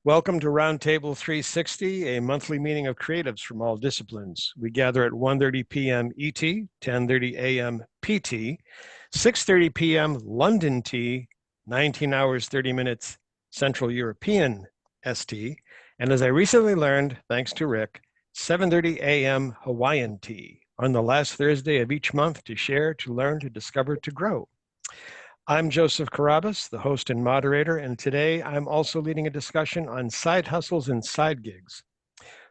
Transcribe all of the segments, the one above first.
Welcome to RoundTable 360, a monthly meeting of creatives from all disciplines. We gather at 1:30 p.m. ET, 10:30 a.m. PT, 6:30 p.m. London T, 19 hours 30 minutes Central European ST, and as I recently learned, thanks to Rick, 7:30 a.m. Hawaiian T on the last Thursday of each month to share, to learn, to discover, to grow. I'm Joseph Carrabis, the host and moderator, and today I'm also leading a discussion on side hustles and side gigs.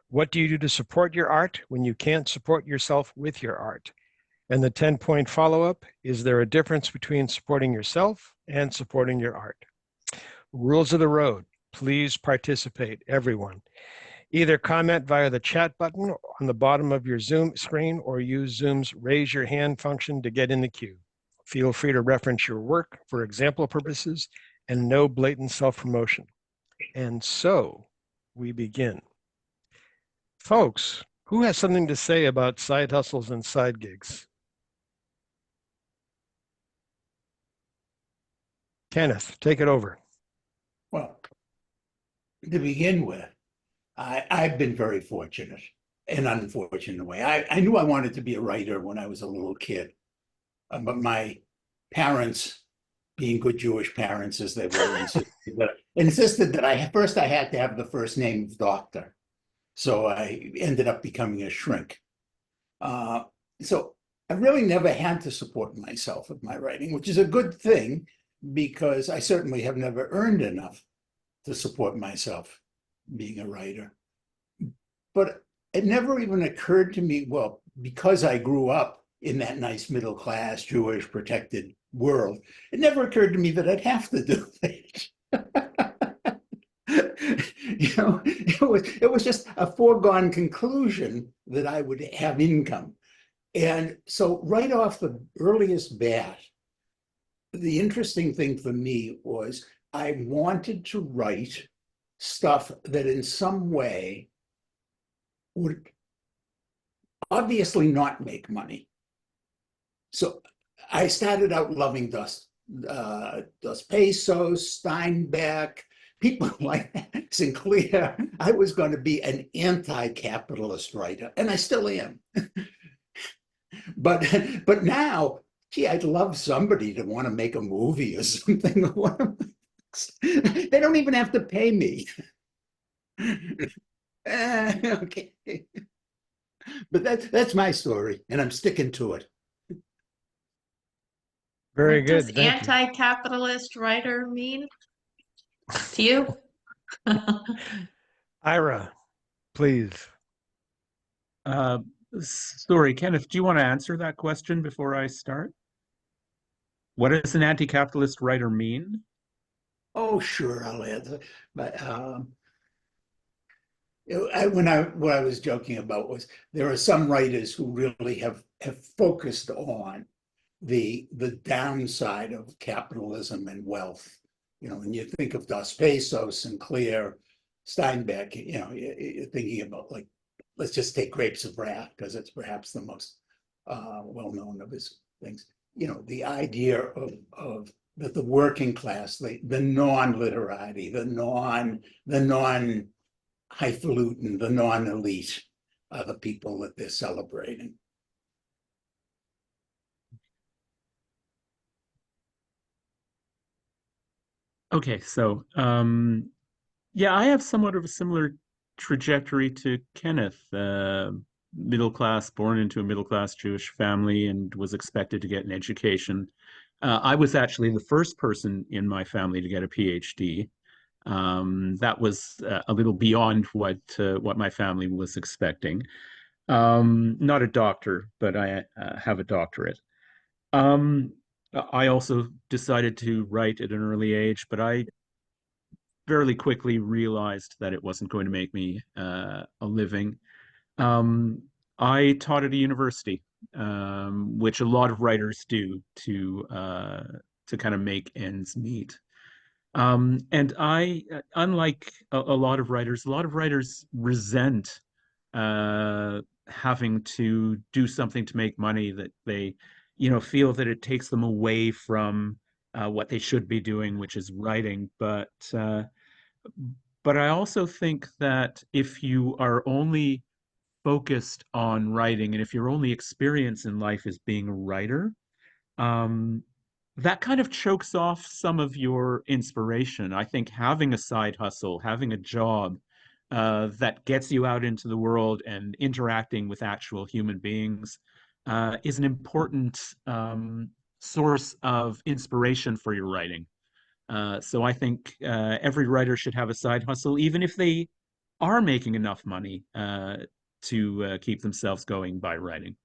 What do you do to support your art when you can't support yourself with your art? And the 10-point follow-up, is there a difference between supporting yourself and supporting your art? Rules of the road, please participate, everyone. Either comment via the chat button on the bottom of your Zoom screen or use Zoom's raise your hand function to get in the queue. Feel free to reference your work for example purposes and no blatant self-promotion. And so we begin. Folks, who has something to say about side hustles and side gigs? Kenneth, take it over. Well, to begin with, I've been very fortunate and unfortunate in a way. I knew I wanted to be a writer when I was a little kid, but my parents, being good Jewish parents as they were, insisted that I had to have the first name of doctor. So I ended up becoming a shrink. So I really never had to support myself with my writing, which is a good thing because I certainly have never earned enough to support myself being a writer. But it never even occurred to me, well, because I grew up in that nice middle class Jewish protected world, it never occurred to me that I'd have to do it. It was just a foregone conclusion that I would have income. And so right off the earliest bat, the interesting thing for me was I wanted to write stuff that in some way would obviously not make money. So I started out loving Dos Passos, Steinbeck, people like that, Sinclair. I was going to be an anti-capitalist writer, and I still am. But now, gee, I'd love somebody to want to make a movie or something. They don't even have to pay me. Okay. But that's my story, and I'm sticking to it. Very What good. does Thank anti-capitalist writer mean to you? Ira, please. Sorry, Kenneth, do you want to answer that question before I start? What does an anti-capitalist writer mean? Oh, sure, I'll answer. But what I was joking about was there are some writers who really have focused on the downside of capitalism and wealth. When you think of Dos Passos, Sinclair, Steinbeck, you're thinking about, like, let's just take Grapes of Wrath because it's perhaps the most well-known of his things. The idea of that the working class, the non-literati, the non-highfalutin, the non-elite are the people that they're celebrating. Okay, so yeah, I have somewhat of a similar trajectory to Kenneth. Middle class, born into a middle class Jewish family, and was expected to get an education. I was actually the first person in my family to get a PhD. That was a little beyond what my family was expecting. Not a doctor, but I have a doctorate. I also decided to write at an early age, but I fairly quickly realized that it wasn't going to make me a living. I taught at a university, which a lot of writers do to kind of make ends meet. And I, unlike a lot of writers resent having to do something to make money, that they, feel that it takes them away from what they should be doing, which is writing. But But I also think that if you are only focused on writing, and if your only experience in life is being a writer, um, that kind of chokes off some of your inspiration. I think having a side hustle, having a job that gets you out into the world and interacting with actual human beings is an important source of inspiration for your writing. So I think every writer should have a side hustle, even if they are making enough money to keep themselves going by writing.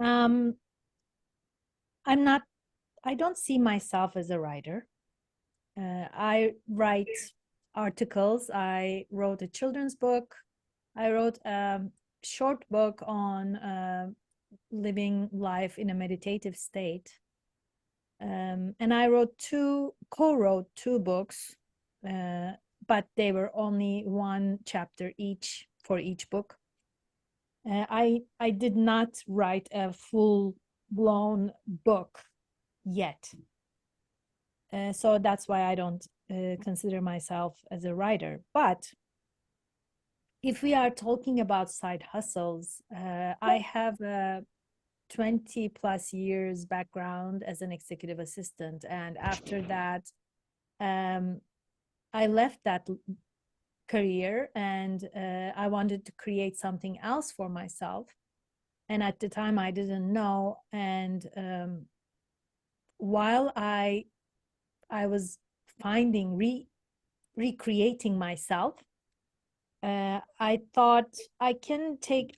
Um, I don't see myself as a writer. I write articles. I wrote a children's book. I wrote a short book on living life in a meditative state. And I co-wrote two books, but they were only one chapter each for each book. I did not write a full-blown book yet. So that's why I don't consider myself as a writer. But if we are talking about side hustles, I have a 20 plus years background as an executive assistant. And after that, I left that career and I wanted to create something else for myself. And at the time I didn't know. And while I was recreating myself, I thought I can take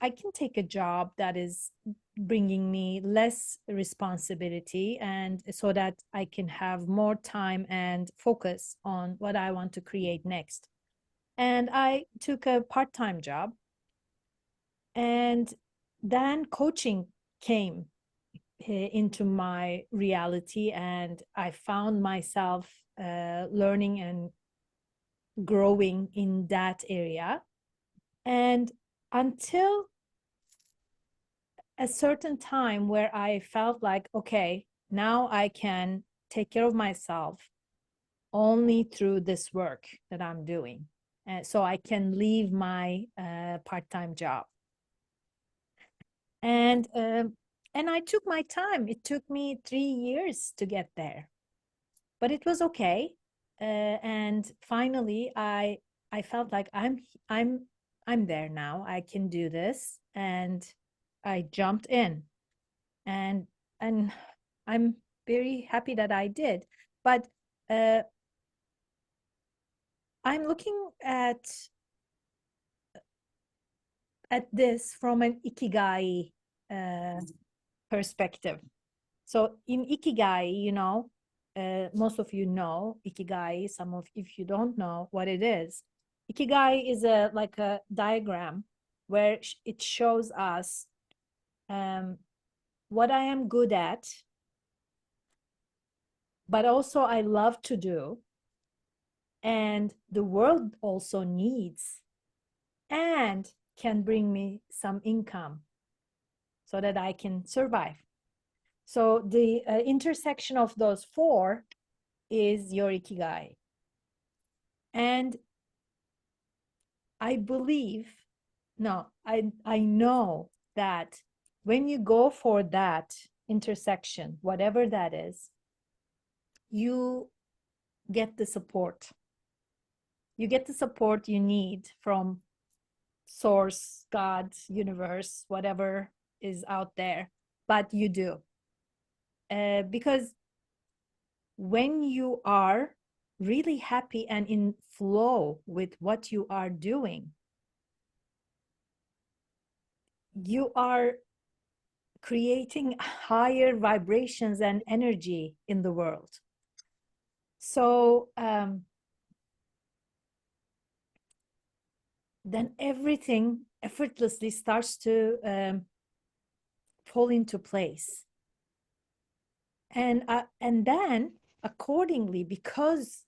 a job that is bringing me less responsibility, and so that I can have more time and focus on what I want to create next. And I took a part-time job, and then coaching came into my reality, and I found myself learning and growing in that area. And until a certain time where I felt like, okay, now I can take care of myself only through this work that I'm doing. So I can leave my part-time job. And I took my time. It took me 3 years to get there, but it was okay. And finally, I felt like I'm there now. I can do this, and I jumped in, and I'm very happy that I did. But I'm looking at this from an ikigai perspective. So in ikigai, most of you know ikigai. If you don't know what it is, ikigai is like a diagram where it shows us what I am good at, but also I love to do, and the world also needs, and can bring me some income so that I can survive. So the intersection of those four is your ikigai. And I know that when you go for that intersection, whatever that is, you get the support. You get the support you need from source, God, universe, whatever is out there, but you do. Because when you are really happy and in flow with what you are doing, you are creating higher vibrations and energy in the world. So then everything effortlessly starts to fall into place. And then accordingly, because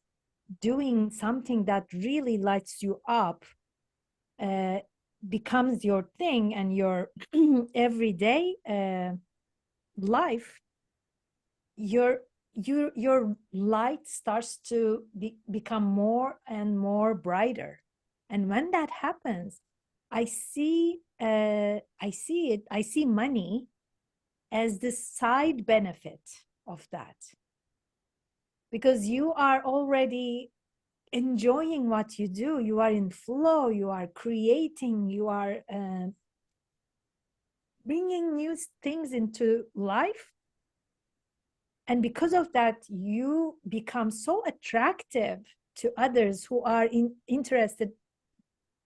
doing something that really lights you up becomes your thing and your everyday life, your light starts to become more and more brighter. And when that happens, I see money as the side benefit of that, because you are already enjoying what you do. You are in flow, you are creating, you are bringing new things into life. And because of that, you become so attractive to others who are interested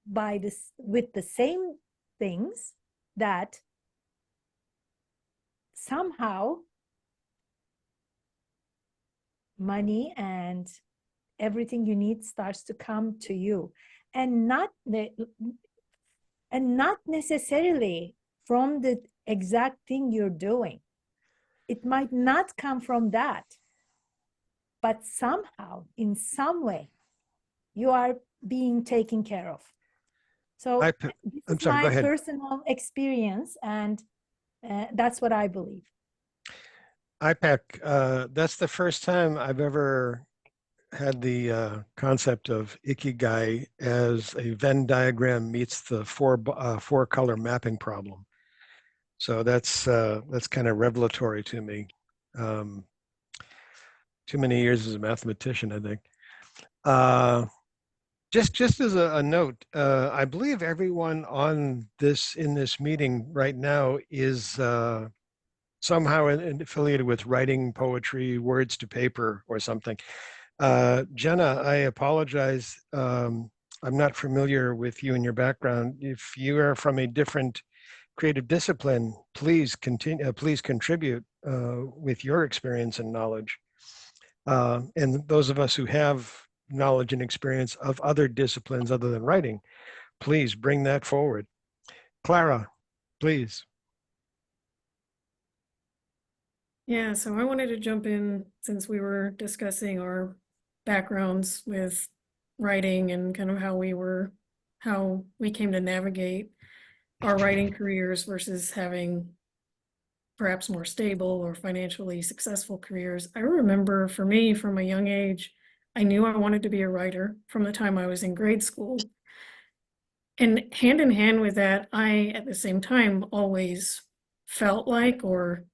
by this, with the same things, that somehow money and everything you need starts to come to you, and not necessarily from the exact thing you're doing. It might not come from that, but somehow, in some way, you are being taken care of. So this I'm is sorry, go my ahead. personal experience, and that's what I believe. IPAC, that's the first time I've ever had the concept of Ikigai as a Venn diagram meets the four color mapping problem. So that's kind of revelatory to me. Too many years as a mathematician, I think. Just as a note, I believe everyone in this meeting right now is somehow affiliated with writing poetry, words to paper, or something. Jenna, I apologize. I'm not familiar with you and your background. If you are from a different creative discipline, please continue. Please contribute with your experience and knowledge. And those of us who have knowledge and experience of other disciplines other than writing, please bring that forward. Clara, please. Yeah, so I wanted to jump in since we were discussing our backgrounds with writing and kind of how we came to navigate our writing careers versus having perhaps more stable or financially successful careers. I remember for me, from a young age, I knew I wanted to be a writer from the time I was in grade school. And hand in hand with that, I, at the same time, always felt like, or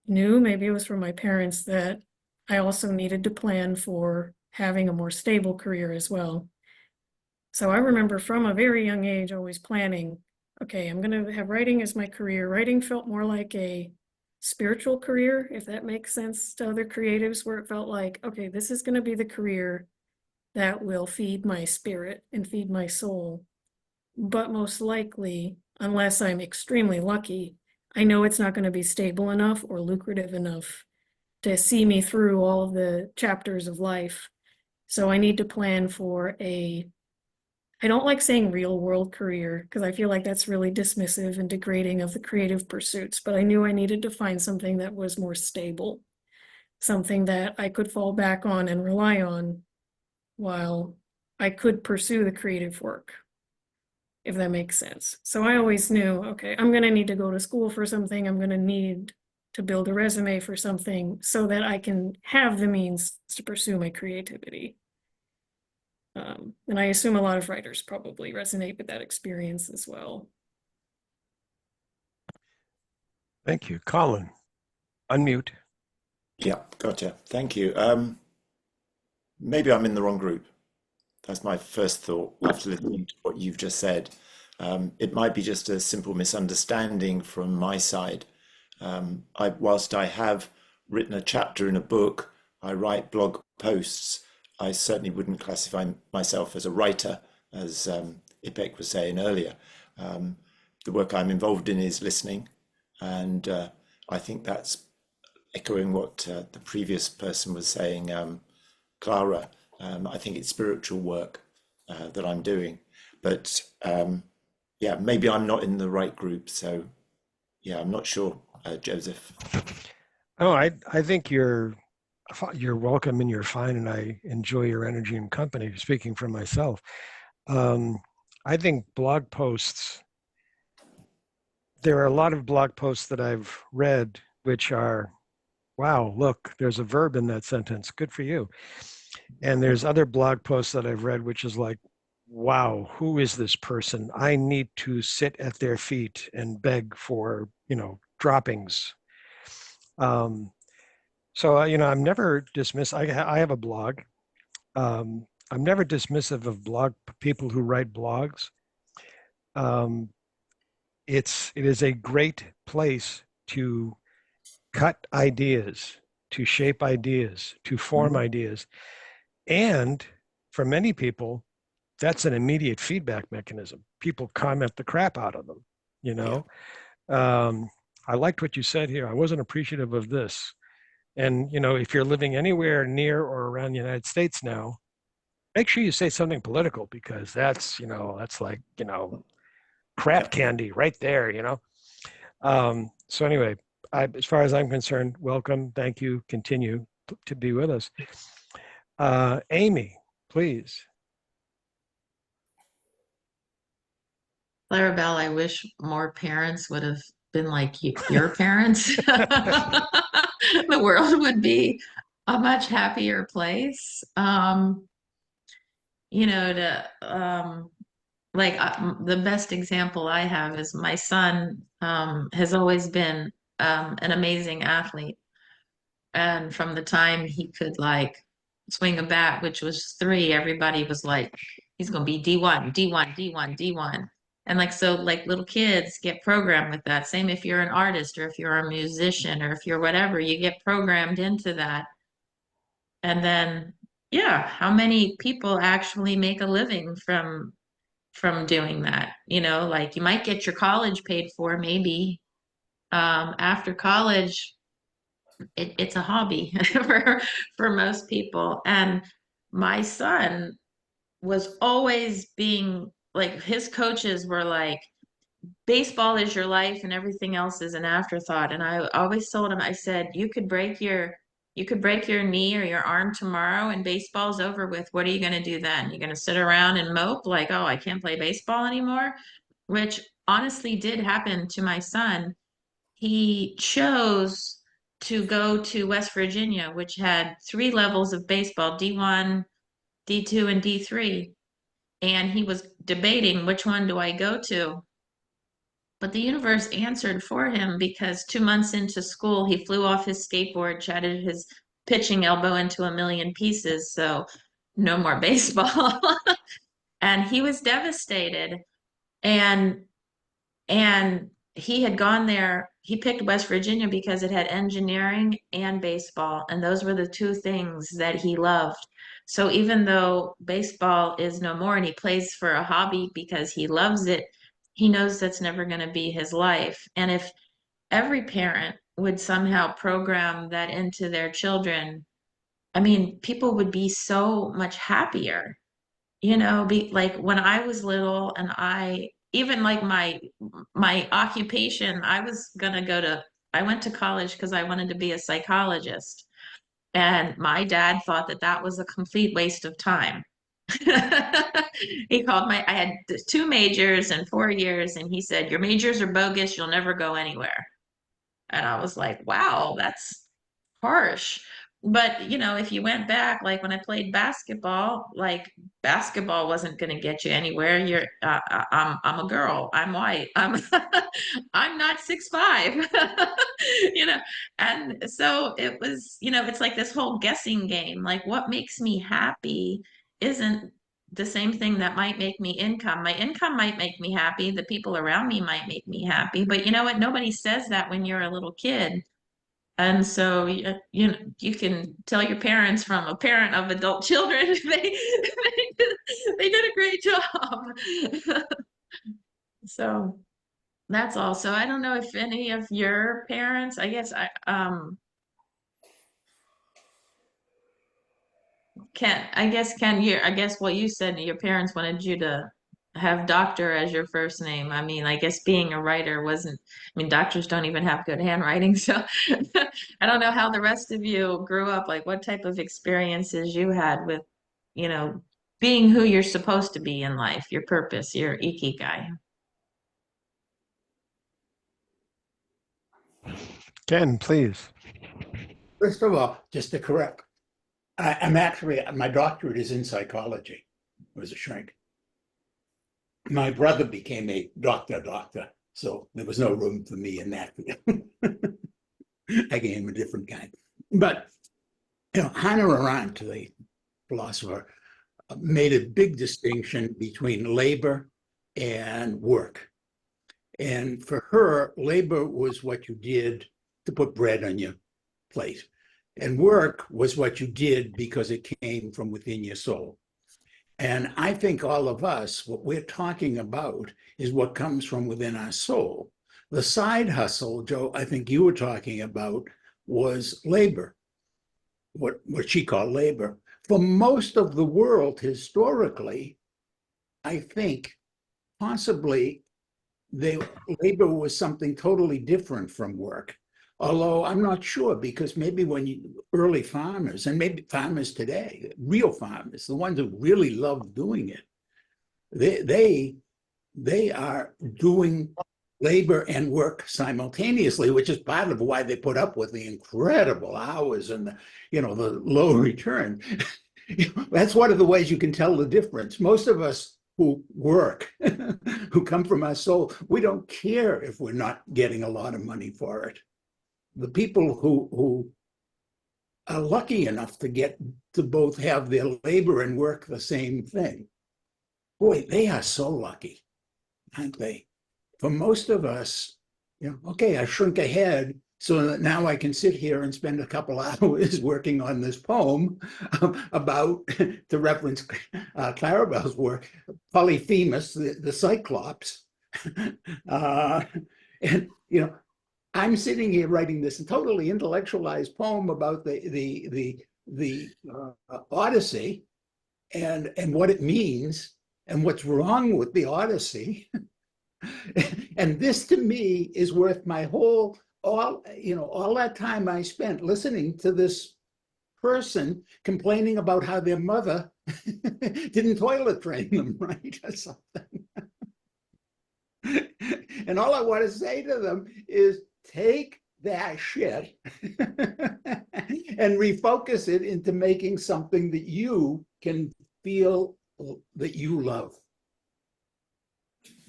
knew, maybe it was from my parents, that I also needed to plan for having a more stable career as well. So I remember from a very young age always planning, okay, I'm going to have writing as my career. Writing felt more like a spiritual career, if that makes sense to other creatives, where it felt like, okay, this is going to be the career that will feed my spirit and feed my soul. But most likely, unless I'm extremely lucky, I know it's not going to be stable enough or lucrative enough to see me through all of the chapters of life. So I need to plan for I don't like saying real world career because I feel like that's really dismissive and degrading of the creative pursuits, but I knew I needed to find something that was more stable, something that I could fall back on and rely on while I could pursue the creative work, if that makes sense. So I always knew, okay, I'm going to need to go to school for something. I'm going to need to build a resume for something so that I can have the means to pursue my creativity. And I assume a lot of writers probably resonate with that experience as well. Thank you. Colin, unmute. Yeah, gotcha. Thank you. Maybe I'm in the wrong group. That's my first thought after listening to what you've just said. It might be just a simple misunderstanding from my side. Whilst I have written a chapter in a book, I write blog posts. I certainly wouldn't classify myself as a writer, as Ipek was saying earlier. The work I'm involved in is listening, and I think that's echoing what the previous person was saying, Clara. I think it's spiritual work that I'm doing, but yeah, maybe I'm not in the right group. So yeah, I'm not sure, Joseph. Oh, I think you're welcome and you're fine, and I enjoy your energy and company. Speaking for myself, I think blog posts. There are a lot of blog posts that I've read which are Wow, look, there's a verb in that sentence. Good for you. And there's other blog posts that I've read, which is like, wow, who is this person? I need to sit at their feet and beg for, droppings. Um, so, I'm never dismiss. I have a blog. I'm never dismissive of people who write blogs. Um, it is a great place to cut ideas, to shape ideas, to form ideas. And for many people, that's an immediate feedback mechanism. People comment the crap out of them, you know. I liked what you said here. I wasn't appreciative of this. And, if you're living anywhere near or around the United States now, make sure you say something political because that's like, crap candy right there. So anyway, as far as I'm concerned, welcome. Thank you. Continue to be with us. Amy, please. Clarabelle, I wish more parents would have been like your parents. The world would be a much happier place. The best example I have is my son has always been an amazing athlete. And from the time he could like swing a bat, which was 3, everybody was like, he's going to be D1, D1, D1, D1. And like, so like little kids get programmed with that. Same if you're an artist or if you're a musician or if you're whatever, you get programmed into that. And then, yeah, how many people actually make a living from doing that? Like you might get your college paid for maybe. After college, it's a hobby for most people. And my son was always being like, his coaches were like, baseball is your life and everything else is an afterthought. And I always told him, I said, you could break your knee or your arm tomorrow and baseball's over with. What are you going to do then? You're going to sit around and mope like, oh, I can't play baseball anymore, which honestly did happen to my son. He chose to go to West Virginia, which had 3 levels of baseball, D1, D2, and D3. And he was debating, which one do I go to? But the universe answered for him because 2 months into school, he flew off his skateboard, shattered his pitching elbow into a million pieces. So no more baseball. And he was devastated. And and he had gone there. He picked West Virginia because it had engineering and baseball, and those were the 2 things that he loved. So even though baseball is no more and he plays for a hobby because he loves it, he knows that's never going to be his life. And if every parent would somehow program that into their children, I mean, people would be so much happier. Be like when I was little and I even like my occupation, I went to college because I wanted to be a psychologist. And my dad thought that that was a complete waste of time. I had 2 majors and 4 years, and he said, your majors are bogus, you'll never go anywhere. And I was like, wow, that's harsh. But, if you went back, like when I played basketball, like basketball wasn't going to get you anywhere. I'm a girl. I'm white. I'm not 6'5", And so it was, it's like this whole guessing game. Like what makes me happy isn't the same thing that might make me income. My income might make me happy. The people around me might make me happy. But you know what? Nobody says that when you're a little kid. And so you can tell your parents from a parent of adult children they did a great job. So that's all. So I don't know if any of your parents, I guess I guess what you said, your parents wanted you to have doctor as your first name. I mean, I guess being a writer wasn't, I mean, doctors don't even have good handwriting. So I don't know how the rest of you grew up, like what type of experiences you had with, you know, being who you're supposed to be in life, your purpose, your ikigai. Ken, please. First of all, just to correct, I'm actually, my doctorate is in psychology. I was a shrink. My brother became a doctor, so there was no room for me in that field. I became a different kind. But, Hannah Arendt, the philosopher, made a big distinction between labor and work. And for her, labor was what you did to put bread on your plate. And work was what you did because it came from within your soul. And I think all of us, what we're talking about is what comes from within our soul. The side hustle, Joe, I think you were talking about was labor, what she called labor. For most of the world, historically, I think possibly labor was something totally different from work. Although I'm not sure, because maybe early farmers, and maybe farmers today, real farmers, the ones who really love doing it, they are doing labor and work simultaneously, which is part of why they put up with the incredible hours and the low return. That's one of the ways you can tell the difference. Most of us who work, who come from our soul, we don't care if we're not getting a lot of money for it. The people who are lucky enough to both have their labor and work the same thing, boy, they are so lucky, aren't they? For most of us, okay, I shrink ahead so that now I can sit here and spend a couple hours working on this poem about, to reference Clarabelle's work, Polyphemus, the Cyclops. And, I'm sitting here writing this totally intellectualized poem about the Odyssey and what it means and what's wrong with the Odyssey. And this to me is worth my all that time I spent listening to this person complaining about how their mother didn't toilet train them right or something. And all I want to say to them is, take that shit and refocus it into making something that you can feel that you love.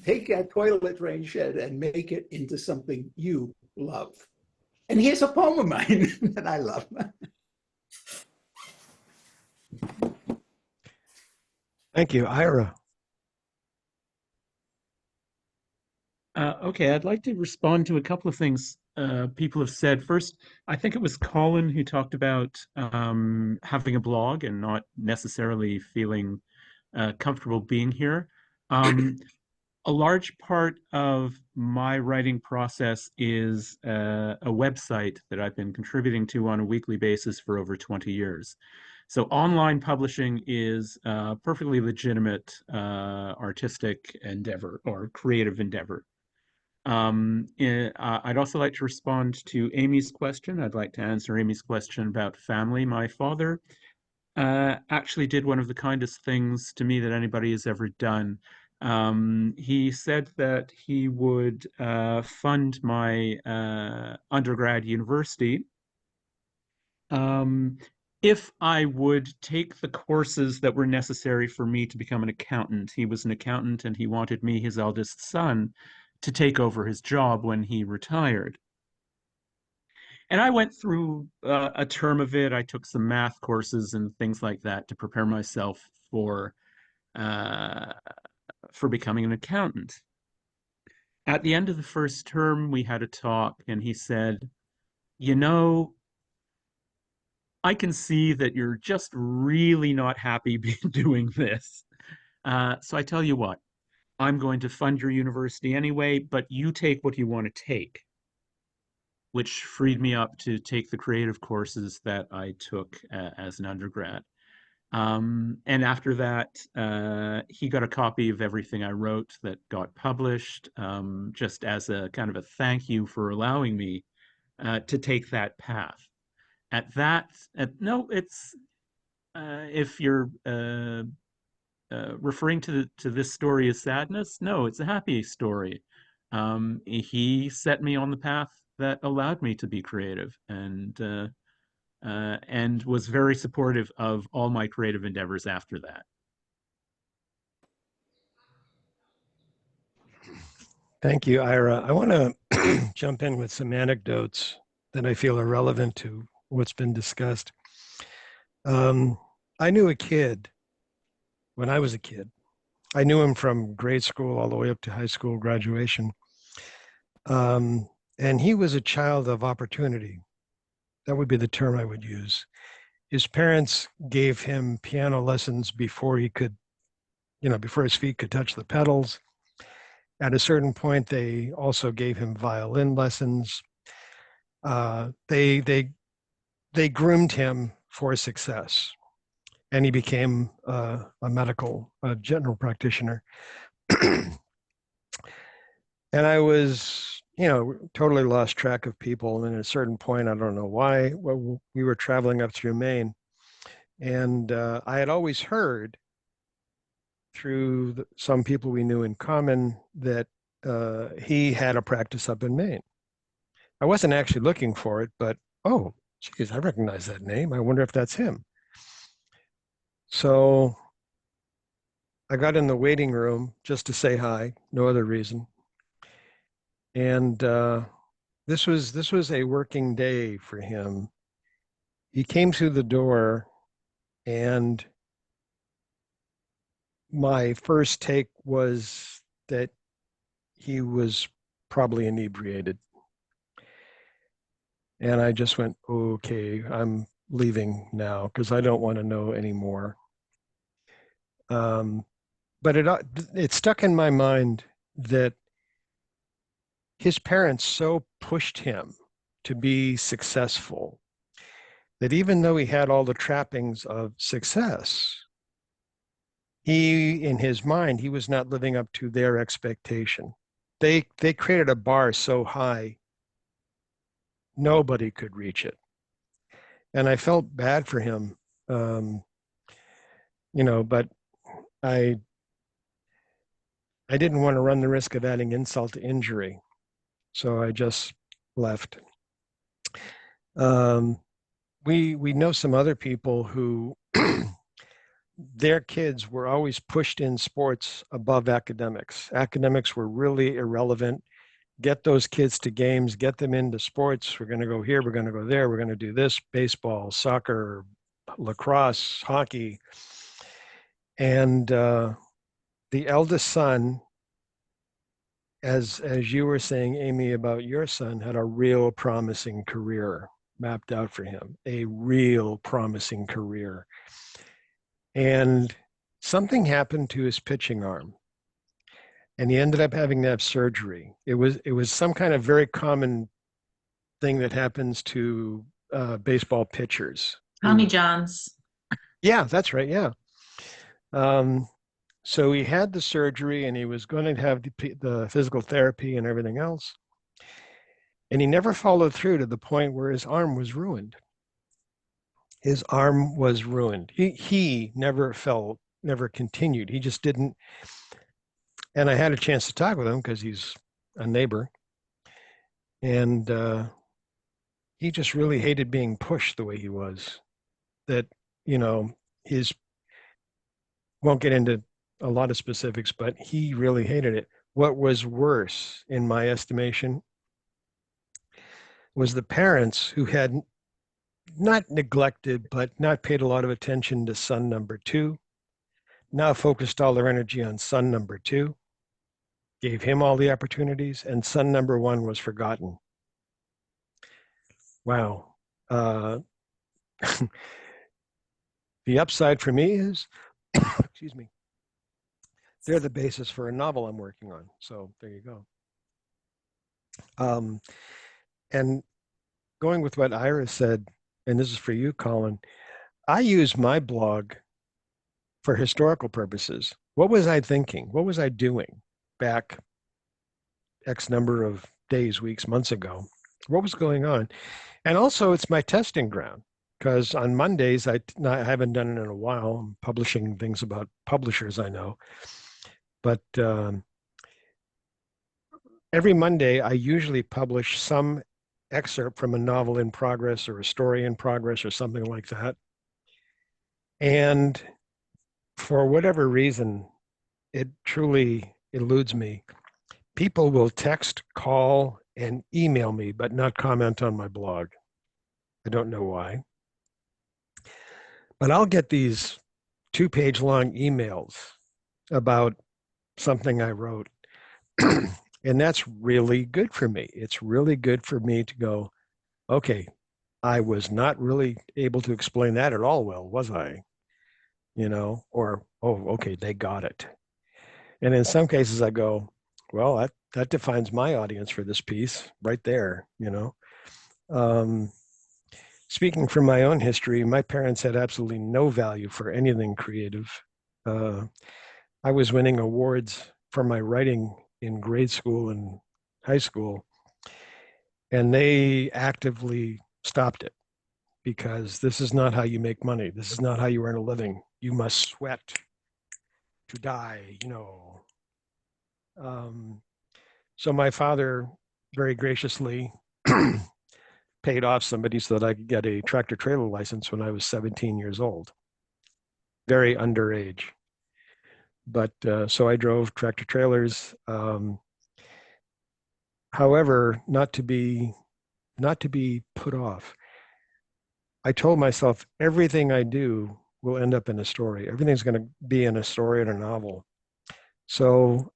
Take that toilet train shit and make it into something you love. And here's a poem of mine that I love. Thank you. Ira. Okay, I'd like to respond to a couple of things people have said. First, I think it was Colin who talked about having a blog and not necessarily feeling comfortable being here. A large part of my writing process is a website that I've been contributing to on a weekly basis for over 20 years. So online publishing is a perfectly legitimate artistic endeavor or creative endeavor. I'd also like to respond to Amy's question. I'd like to answer Amy's question about family. My father actually did one of the kindest things to me that anybody has ever done. He said that he would fund my undergrad university if I would take the courses that were necessary for me to become an accountant. He was an accountant and he wanted me, his eldest son, to take over his job when he retired. And I went through a term of it. I took some math courses and things like that to prepare myself for becoming an accountant. At the end of the first term, we had a talk, and he said, I can see that you're just really not happy doing this. So I tell you what, I'm going to fund your university anyway, but you take what you want to take, which freed me up to take the creative courses that I took as an undergrad. And after that, he got a copy of everything I wrote that got published, just as a kind of a thank you for allowing me to take that path. If you're referring to this story as sadness, no, it's a happy story. He set me on the path that allowed me to be creative, and and was very supportive of all my creative endeavors after that. Thank you, Ira. I want to jump in with some anecdotes that I feel are relevant to what's been discussed. I knew a kid when I was a kid. I knew him from grade school all the way up to high school graduation. And he was a child of opportunity. That would be the term I would use. His parents gave him piano lessons before he could, before his feet could touch the pedals. At a certain point, they also gave him violin lessons. They groomed him for success, and he became a general practitioner. And I was, totally lost track of people. And at a certain point, I don't know why, we were traveling up through Maine, and I had always heard through some people we knew in common that he had a practice up in Maine. I wasn't actually looking for it, but oh, geez, I recognize that name. I wonder if that's him. So I got in the waiting room just to say hi, no other reason. And this was a working day for him. He came through the door, and my first take was that he was probably inebriated. And I just went, okay, I'm leaving now because I don't want to know anymore. But it stuck in my mind that his parents so pushed him to be successful that even though he had all the trappings of success, in his mind, he was not living up to their expectation. They created a bar so high, nobody could reach it. And I felt bad for him, but I didn't want to run the risk of adding insult to injury. So I just left. We know some other people who their kids were always pushed in sports above academics. Academics were really irrelevant. Get those kids to games, get them into sports. We're going to go here, we're going to go there, we're going to do this, baseball, soccer, lacrosse, hockey. And the eldest son, as you were saying, Amy, about your son, had a real promising career mapped out for him, a real promising career. And something happened to his pitching arm, and he ended up having to have surgery. It was some kind of very common thing that happens to baseball pitchers. Tommy John's. Yeah, that's right. Yeah. So he had the surgery, and he was going to have the physical therapy and everything else. And he never followed through to the point where his arm was ruined. His arm was ruined. He never continued. He just didn't. And I had a chance to talk with him because he's a neighbor. And he just really hated being pushed the way he was. That, won't get into a lot of specifics, but he really hated it. What was worse, in my estimation, was the parents who had not neglected, but not paid a lot of attention to son number 2, now focused all their energy on son number 2, gave him all the opportunities, and son number 1 was forgotten. Wow. The upside for me is, excuse me, they're the basis for a novel I'm working on. So there you go. And going with what Ira said, and this is for you, Colin, I use my blog for historical purposes. What was I thinking? What was I doing back X number of days, weeks, months ago? What was going on? And also, it's my testing ground, because on Mondays, I haven't done it in a while. I'm publishing things about publishers I know. But every Monday, I usually publish some excerpt from a novel in progress or a story in progress or something like that. And for whatever reason, it truly eludes me. People will text, call, and email me, but not comment on my blog. I don't know why. But I'll get these 2-page long emails about something I wrote. And that's really good for me. It's really good for me to go, okay, I was not really able to explain that at all well, was I? Or, oh, okay, they got it. And in some cases I go, well, that defines my audience for this piece right there. Speaking from my own history, my parents had absolutely no value for anything creative. I was winning awards for my writing in grade school and high school, and they actively stopped it because this is not how you make money. This is not how you earn a living. You must sweat to die, So my father very graciously paid off somebody so that I could get a tractor trailer license when I was 17 years old. Very underage. But so I drove tractor trailers. However, not to be put off. I told myself everything I do will end up in a story. Everything's going to be in a story in a novel. So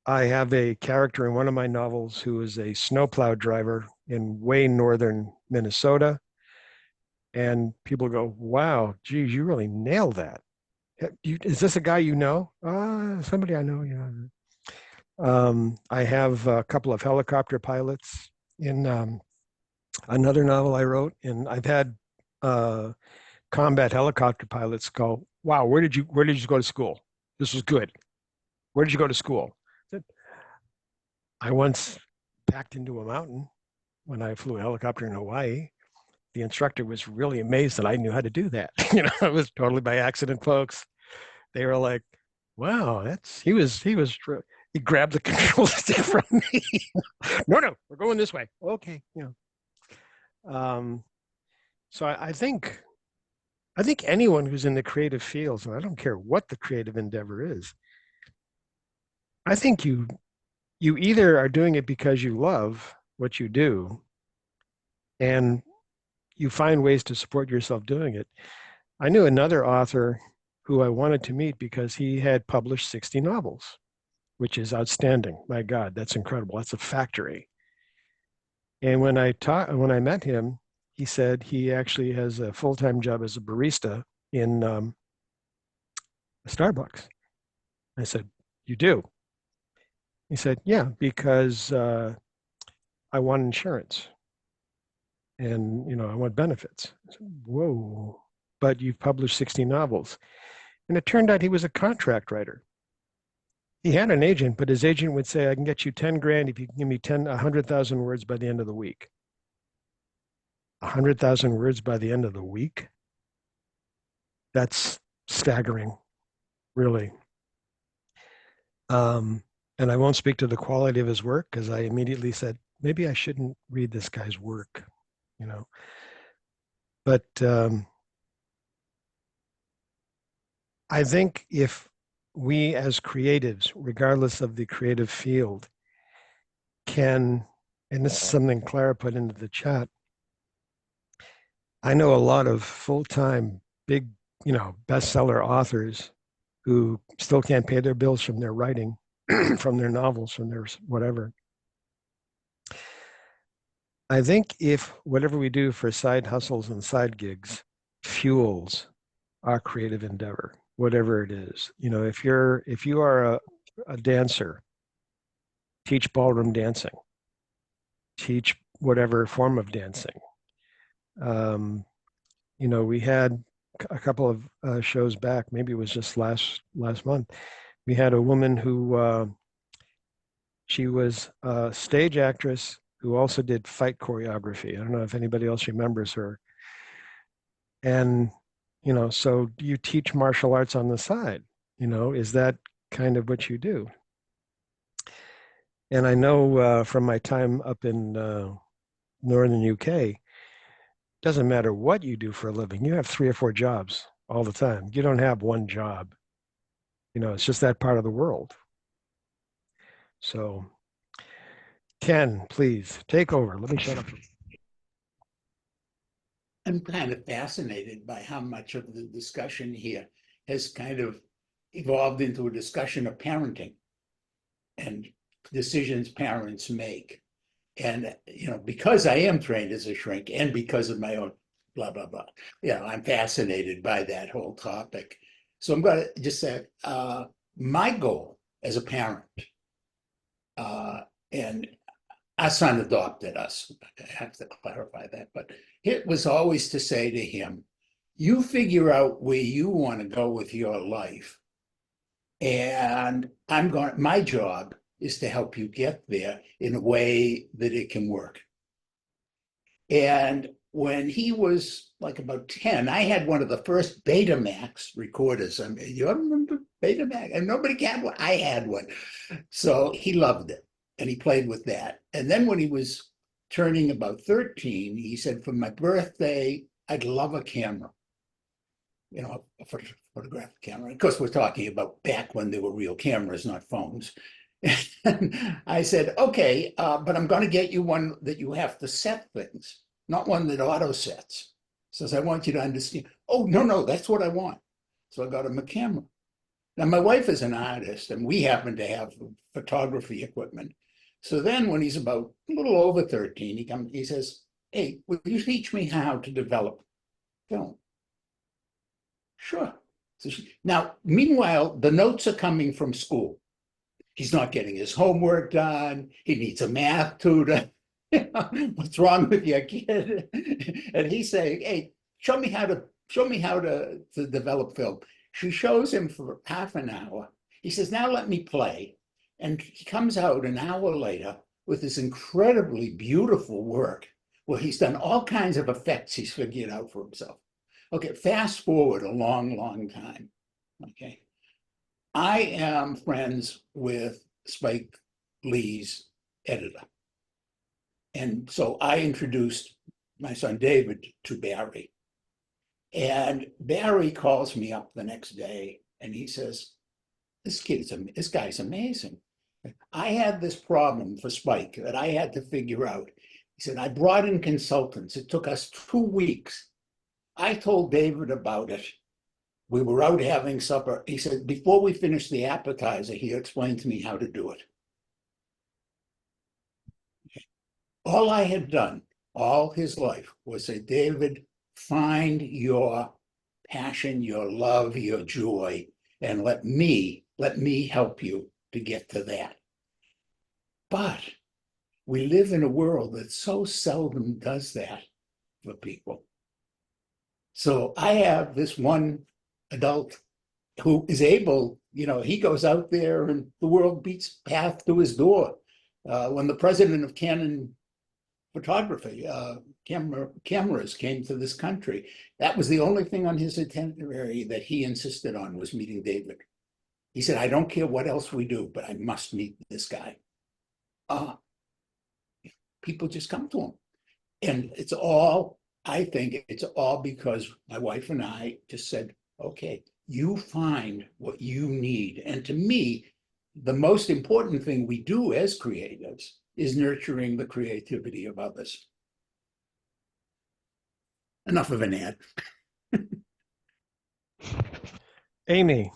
I have a character in one of my novels who is a snowplow driver in way northern Minnesota. And people go, wow, geez, you really nailed that. Is this a guy you know? Somebody I know, yeah. I have a couple of helicopter pilots in another novel I wrote, and I've had combat helicopter pilots go, wow, where did you go to school? This was good. Where did you go to school? I once backed into a mountain when I flew a helicopter in Hawaii. The instructor was really amazed that I knew how to do that. It was totally by accident, folks. They were like, wow, he grabbed the control stick from me. No, we're going this way. Okay. So I think anyone who's in the creative fields, and I don't care what the creative endeavor is, I think you either are doing it because you love what you do and you find ways to support yourself doing it. I knew another author who I wanted to meet because he had published 60 novels, which is outstanding. My God, that's incredible. That's a factory. And when I met him, he said he actually has a full-time job as a barista in Starbucks. I said, you do? He said, yeah, because I want insurance and, I want benefits. I said, whoa, but you've published 60 novels. And it turned out he was a contract writer. He had an agent, but his agent would say, I can get you 10 grand if you can give me 100,000 words by the end of the week. 100,000 words by the end of the week? That's staggering, really. And I won't speak to the quality of his work because I immediately said, maybe I shouldn't read this guy's work, But I think if we as creatives, regardless of the creative field, can, and this is something Clara put into the chat, I know a lot of full-time big, bestseller authors who still can't pay their bills from their writing, from their novels, from their whatever. I think if whatever we do for side hustles and side gigs fuels our creative endeavor, whatever it is, if you are a dancer, teach ballroom dancing, teach whatever form of dancing. We had a couple of shows back, maybe it was just last month. We had a woman who she was a stage actress who also did fight choreography. I don't know if anybody else remembers her. And, so do you teach martial arts on the side? Is that kind of what you do? And I know from my time up in northern UK, doesn't matter what you do for a living, you have 3 or 4 jobs all the time. You don't have one job. It's just that part of the world. So, Ken, please take over. Let me shut up. I'm kind of fascinated by how much of the discussion here has kind of evolved into a discussion of parenting and decisions parents make. And, because I am trained as a shrink and because of my own blah, blah, blah, I'm fascinated by that whole topic. So I'm going to just say, my goal as a parent, and our son adopted us, I have to clarify that, but it was always to say to him, you figure out where you want to go with your life. And my job is to help you get there in a way that it can work. And when he was like about 10, I had one of the first Betamax recorders. I mean, you remember Betamax? And nobody had one. I had one. So he loved it and he played with that. And then when he was turning about 13, he said, for my birthday, I'd love a camera, a photographic camera. Of course, we're talking about back when there were real cameras, not phones. And I said, okay, but I'm going to get you one that you have to set things, not one that auto sets. Says, I want you to understand. Oh, no, that's what I want. So I got him a camera. Now, my wife is an artist, and we happen to have photography equipment. So then when he's about a little over 13, he says, hey, will you teach me how to develop film? Sure. So now, meanwhile, the notes are coming from school. He's not getting his homework done. He needs a math tutor. What's wrong with your kid? And he's saying, hey, show me how to develop film. She shows him for half an hour. He says, now let me play. And he comes out an hour later with this incredibly beautiful work where he's done all kinds of effects he's figured out for himself. Okay, fast forward a long, long time. Okay. I am friends with Spike Lee's editor. And so I introduced my son David to Barry. And Barry calls me up the next day and he says, this guy's amazing. I had this problem for Spike that I had to figure out. He said, I brought in consultants. It took us 2 weeks. I told David about it. We were out having supper. He said, before we finished the appetizer, he explained to me how to do it. All I had done all his life was say, David, find your passion, your love, your joy, and let me help you to get to that. But we live in a world that so seldom does that for people. So I have this one adult who is able, he goes out there and the world beats path to his door. When the president of Canon photography, cameras came to this country, that was the only thing on his itinerary that he insisted on was meeting David. He said, I don't care what else we do, but I must meet this guy. People just come to him. And I think it's all because my wife and I just said, okay, you find what you need. And to me, the most important thing we do as creatives is nurturing the creativity of others. Enough of an ad. Amy.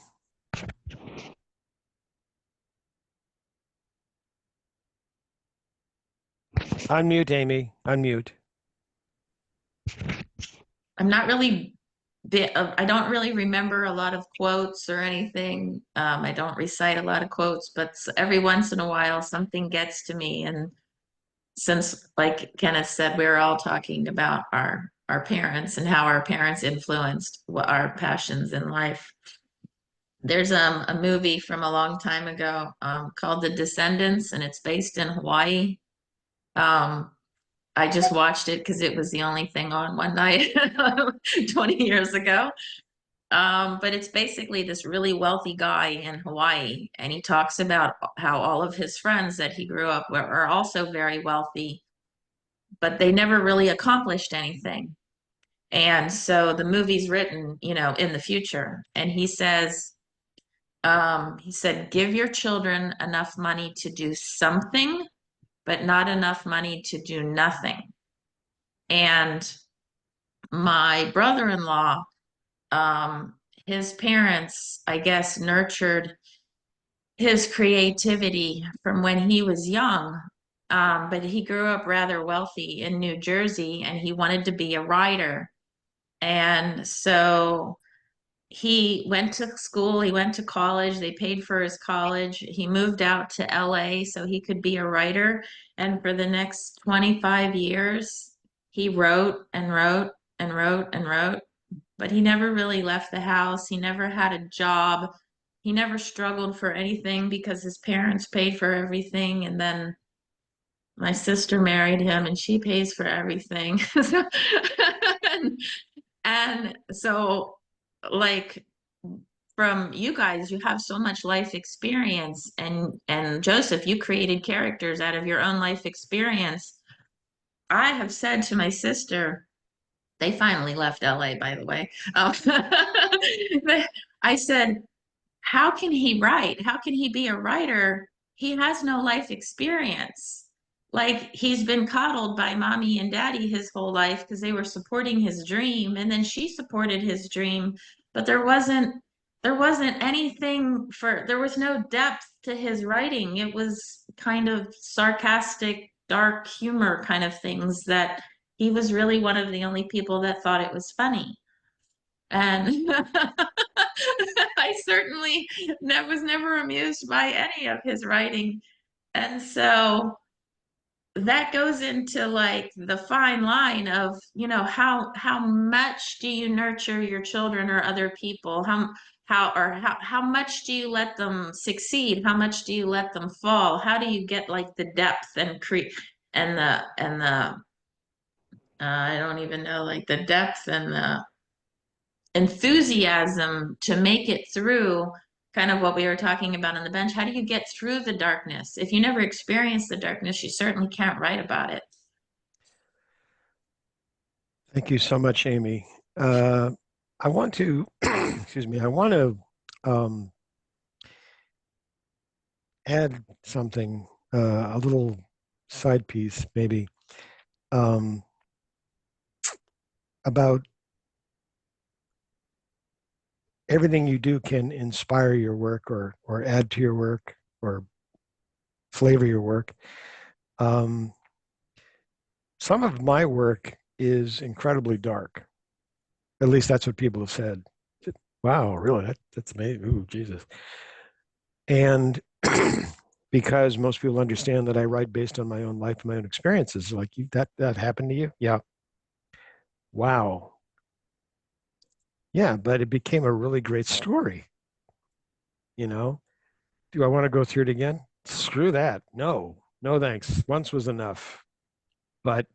Unmute, Amy. Unmute. I'm not really I don't really remember a lot of quotes or anything. I don't recite a lot of quotes, but every once in a while something gets to me. And since, like Kenneth said, we're all talking about our parents and how our parents influenced our passions in life. There's a movie from a long time ago called The Descendants, and it's based in Hawaii. I just watched it because it was the only thing on one night 20 years ago. But it's basically this really wealthy guy in Hawaii, and he talks about how all of his friends that he grew up with are also very wealthy. but they never really accomplished anything. And so the movie's written, you know, in the future. And he says, he said, give your children enough money to do something, but not enough money to do nothing. And my brother-in-law, his parents, I guess, nurtured his creativity from when he was young. But he grew up rather wealthy in New Jersey and he wanted to be a writer. And so he went to school, he went to college, they paid for his college. He moved out to LA so he could be a writer. And for the next 25 years, he wrote and wrote and wrote and wrote, but he never really left the house. He never had a job. He never struggled for anything because his parents paid for everything. And then my sister married him and she pays for everything. and so, like, from you guys, you have so much life experience, and Joseph, you created characters out of your own life experience. I have said to my sister, they finally left LA, by the way. I said, how can he write? How can he be a writer? He has no life experience. Like, he's been coddled by mommy and daddy his whole life because they were supporting his dream, and then she supported his dream, but there wasn't anything for, there was no depth to his writing. It was kind of sarcastic, dark humor kind of things that he was really one of the only people that thought it was funny. And I certainly was never amused by any of his writing. And so that goes into like the fine line of, you know, how much do you nurture your children or other people? How much do you let them succeed? How much do you let them fall? How do you get like the depth and create and the I don't even know, like the depth and the enthusiasm to make it through, kind of what we were talking about on the bench. How do you get through the darkness? If you never experience the darkness, you certainly can't write about it. Thank you so much, Amy. I want to, excuse me, I want to add something, a little side piece, maybe, about everything you do can inspire your work or add to your work or flavor your work. Some of my work is incredibly dark. At least that's what people have said. Wow, really? That's amazing. Ooh, Jesus. And because most people understand that I write based on my own life and my own experiences, like that happened to you? Yeah. Wow. Yeah, but it became a really great story. You know, do I want to go through it again? Screw that. No, no, thanks. Once was enough. But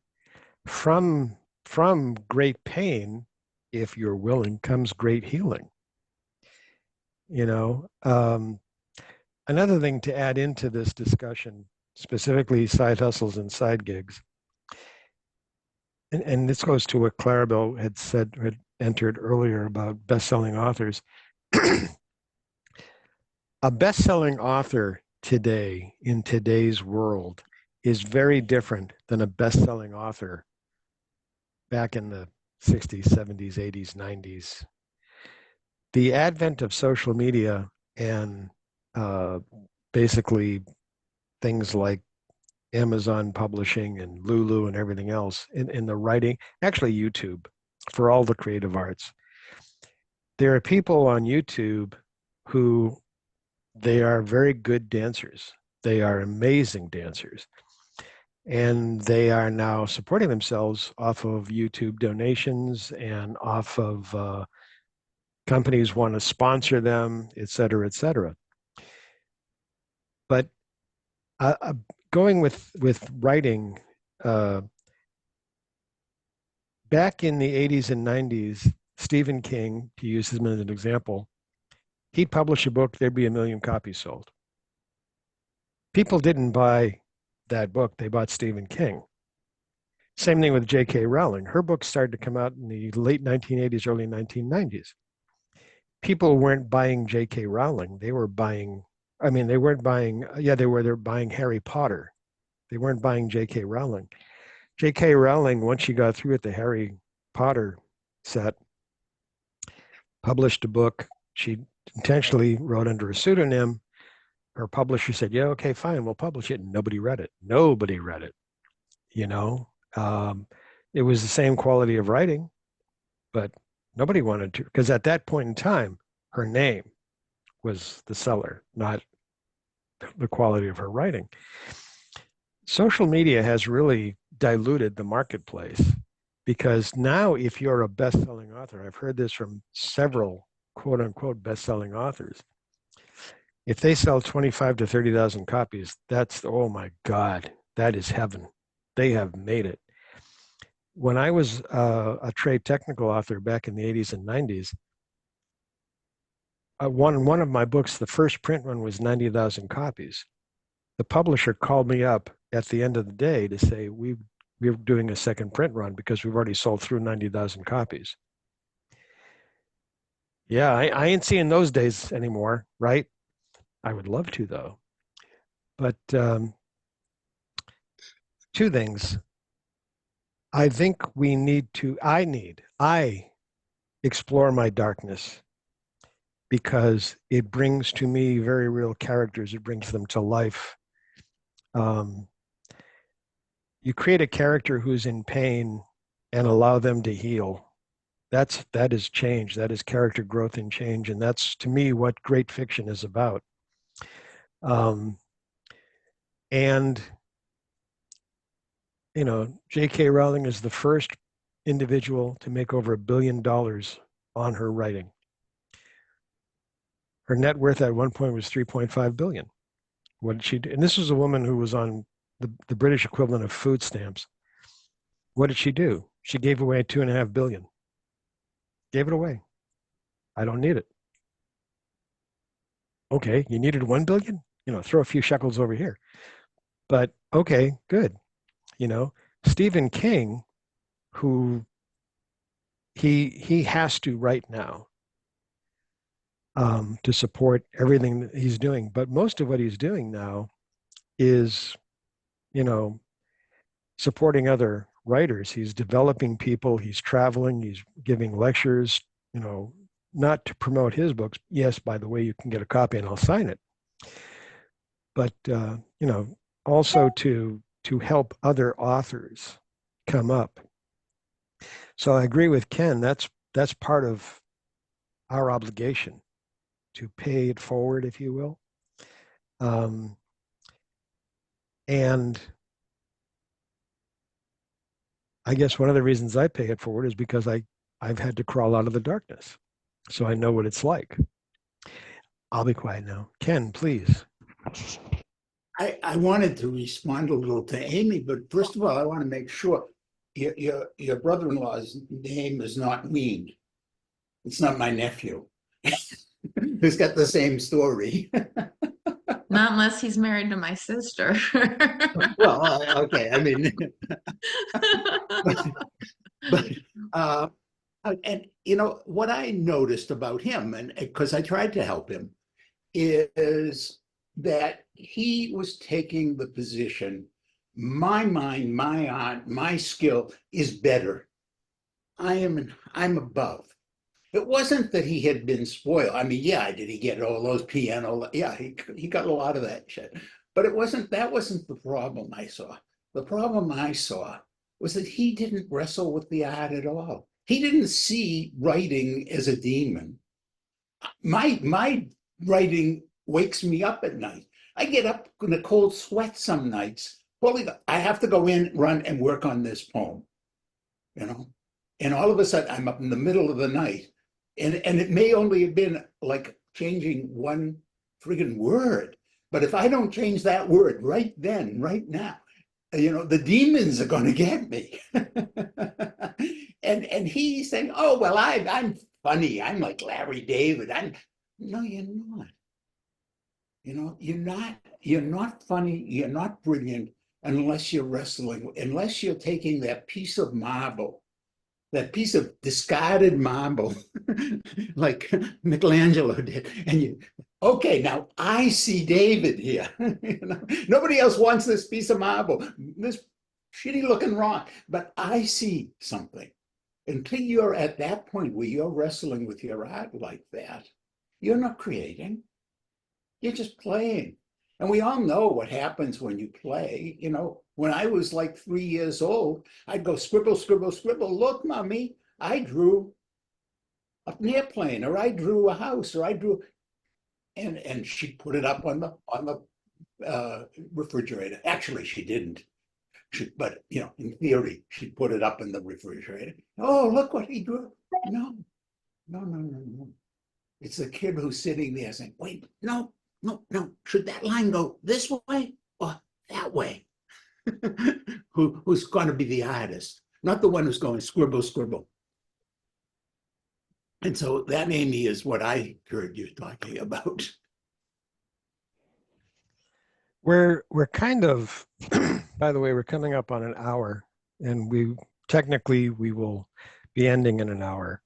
from great pain, if you're willing, comes great healing. You know, another thing to add into this discussion, specifically side hustles and side gigs, and this goes to what Clarabelle had said, had entered earlier about best-selling authors. A best-selling author today, in today's world, is very different than a best-selling author back in the 60s, 70s, 80s, 90s. The advent of social media and basically things like Amazon publishing and Lulu and everything else in the writing, actually YouTube, for all the creative arts. There are people on YouTube who they are very good dancers. They are amazing dancers. And they are now supporting themselves off of YouTube donations and off of companies want to sponsor them, et cetera, et cetera. But going with writing, back in the 80s and 90s, Stephen King, to use him as an example, he'd publish a book, there'd be 1 million copies sold. People didn't buy that book, they bought Stephen King. Same thing with J.K. Rowling. Her books started to come out in the late 1980s, early 1990s. People weren't buying J.K. Rowling. They were buying, I mean, they weren't buying, yeah, they're buying Harry Potter. They weren't buying J.K. Rowling. J.K. Rowling, once she got through with the Harry Potter set, published a book. She intentionally wrote under a pseudonym. Her publisher said, yeah, okay, fine, we'll publish it. And nobody read it. Nobody read it, you know. It was the same quality of writing, but nobody wanted to, because at that point in time, her name was the seller, not the quality of her writing. Social media has really diluted the marketplace, because now if you're a best-selling author, I've heard this from several quote unquote best-selling authors, if they sell 25 to 30,000 copies, that's, oh my God, that is heaven. They have made it. When I was a trade technical author back in the 80s and 90s, one of my books, the first print run was 90,000 copies. The publisher called me up at the end of the day to say, we're doing a second print run because we've already sold through 90,000 copies. Yeah, I ain't seeing those days anymore, right? I would love to, though. But two things. I think I explore my darkness, because it brings to me very real characters. It brings them to life. You create a character who's in pain and allow them to heal. That is change. That is character growth and change. And that's, to me, what great fiction is about. And you know, J.K. Rowling is the first individual to make over $1 billion on her writing. Her net worth at one point was 3.5 billion. What did she do? And this was a woman who was on the British equivalent of food stamps. What did she do? She gave away 2.5 billion. Gave it away. I don't need it. Okay, you needed 1 billion? You know, throw a few shekels over here. But okay, good. You know, Stephen King, who he has to right now to support everything that he's doing. But most of what he's doing now is, you know, supporting other writers. He's developing people, he's traveling, he's giving lectures, you know, not to promote his books. Yes, by the way, you can get a copy and I'll sign it. But, you know, also to help other authors come up. So I agree with Ken. That's part of our obligation, to pay it forward, if you will. And I guess one of the reasons I pay it forward is because I've had to crawl out of the darkness. So I know what it's like. I'll be quiet now. Ken, please. I wanted to respond a little to Amy, but first of all, I want to make sure your brother-in-law's name is not Ween. It's not my nephew. Who's got the same story. Not unless he's married to my sister. Well, okay. I mean, but and you know what I noticed about him, and because I tried to help him, is that he was taking the position, my mind, my art, my skill is better. I'm above. It wasn't that he had been spoiled. I mean, yeah, did he get all those piano? Yeah, he got a lot of that shit. But that wasn't the problem I saw. The problem I saw was that he didn't wrestle with the art at all. He didn't see writing as a demon. My writing wakes me up at night. I get up in a cold sweat some nights. Holy, I have to go in, run, and work on this poem, you know? And all of a sudden, I'm up in the middle of the night. And it may only have been like changing one friggin' word. But if I don't change that word right then, right now, you know, the demons are going to get me. and he's saying, oh, well, I'm funny. I'm like Larry David. No, you're not. You know, you're not funny. You're not brilliant. unless you're wrestling, unless you're taking that piece of marble, that piece of discarded marble, like Michelangelo did, and you, okay, now I see David here. You know, nobody else wants this piece of marble, this shitty looking rock, but I see something. Until you're at that point where you're wrestling with your art like that, you're not creating, you're just playing. And we all know what happens when you play. You know, when I was like 3 years old, I'd go scribble, scribble, scribble. Look, mommy, I drew an airplane, or I drew a house, or I drew, and she'd put it up on the refrigerator. Actually, she didn't. But you know, in theory, she'd put it up in the refrigerator. Oh, look what he drew. No, no, no, no, no. It's the kid who's sitting there saying, wait, no, no, no. Should that line go this way or that way? Who's going to be the artist, not the one who's going scribble, scribble. And so that, Amy, is what I heard you talking about. We're kind of, by the way, we're coming up on an hour, and we will be ending in an hour,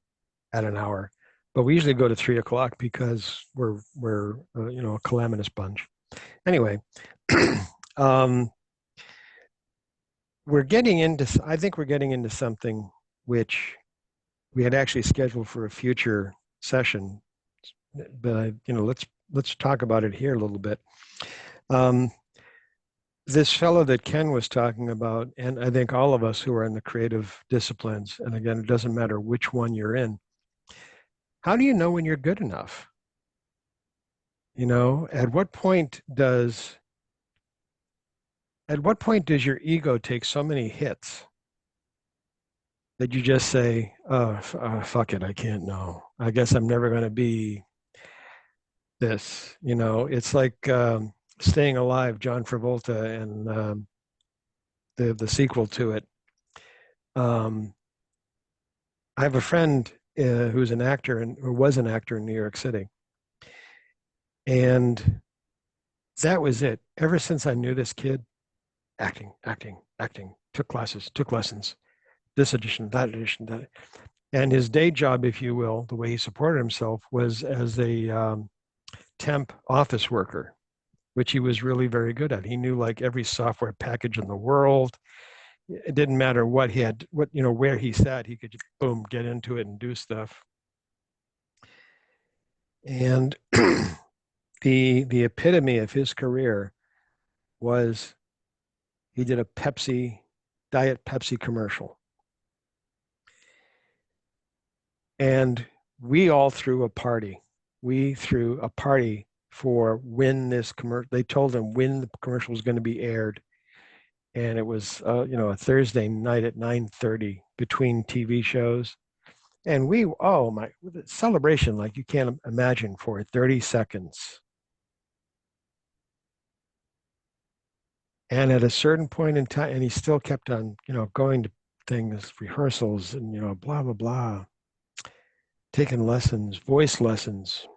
at an hour, but we usually go to 3 o'clock because we're you know, a calamitous bunch. Anyway, we're getting into, I think we're getting into something which we had actually scheduled for a future session, but you know, let's talk about it here a little bit. This fellow that Ken was talking about, and I think all of us who are in the creative disciplines, and again, it doesn't matter which one you're in, how do you know when you're good enough? You know, at what point does your ego take so many hits that you just say, oh, fuck it, I can't know. I guess I'm never going to be this. You know, it's like Staying Alive, John Travolta, and the sequel to it. I have a friend who's an actor or was an actor in New York City. And that was it. Ever since I knew this kid, acting, took classes, took lessons, this edition, that edition, that. And his day job, if you will, the way he supported himself was as a temp office worker, which he was really very good at. He knew like every software package in the world. It didn't matter what he had, what, you know, where he sat, he could just, boom, get into it and do stuff. And the epitome of his career was he did a Diet Pepsi commercial. And we all threw a party. We threw a party for when this commercial, they told him when the commercial was going to be aired. And it was, you know, a Thursday night at 9:30 between TV shows. And we, oh my, celebration like you can't imagine for 30 seconds. And at a certain point in time, and he still kept on, you know, going to things, rehearsals, and, you know, blah, blah, blah, taking lessons, voice lessons.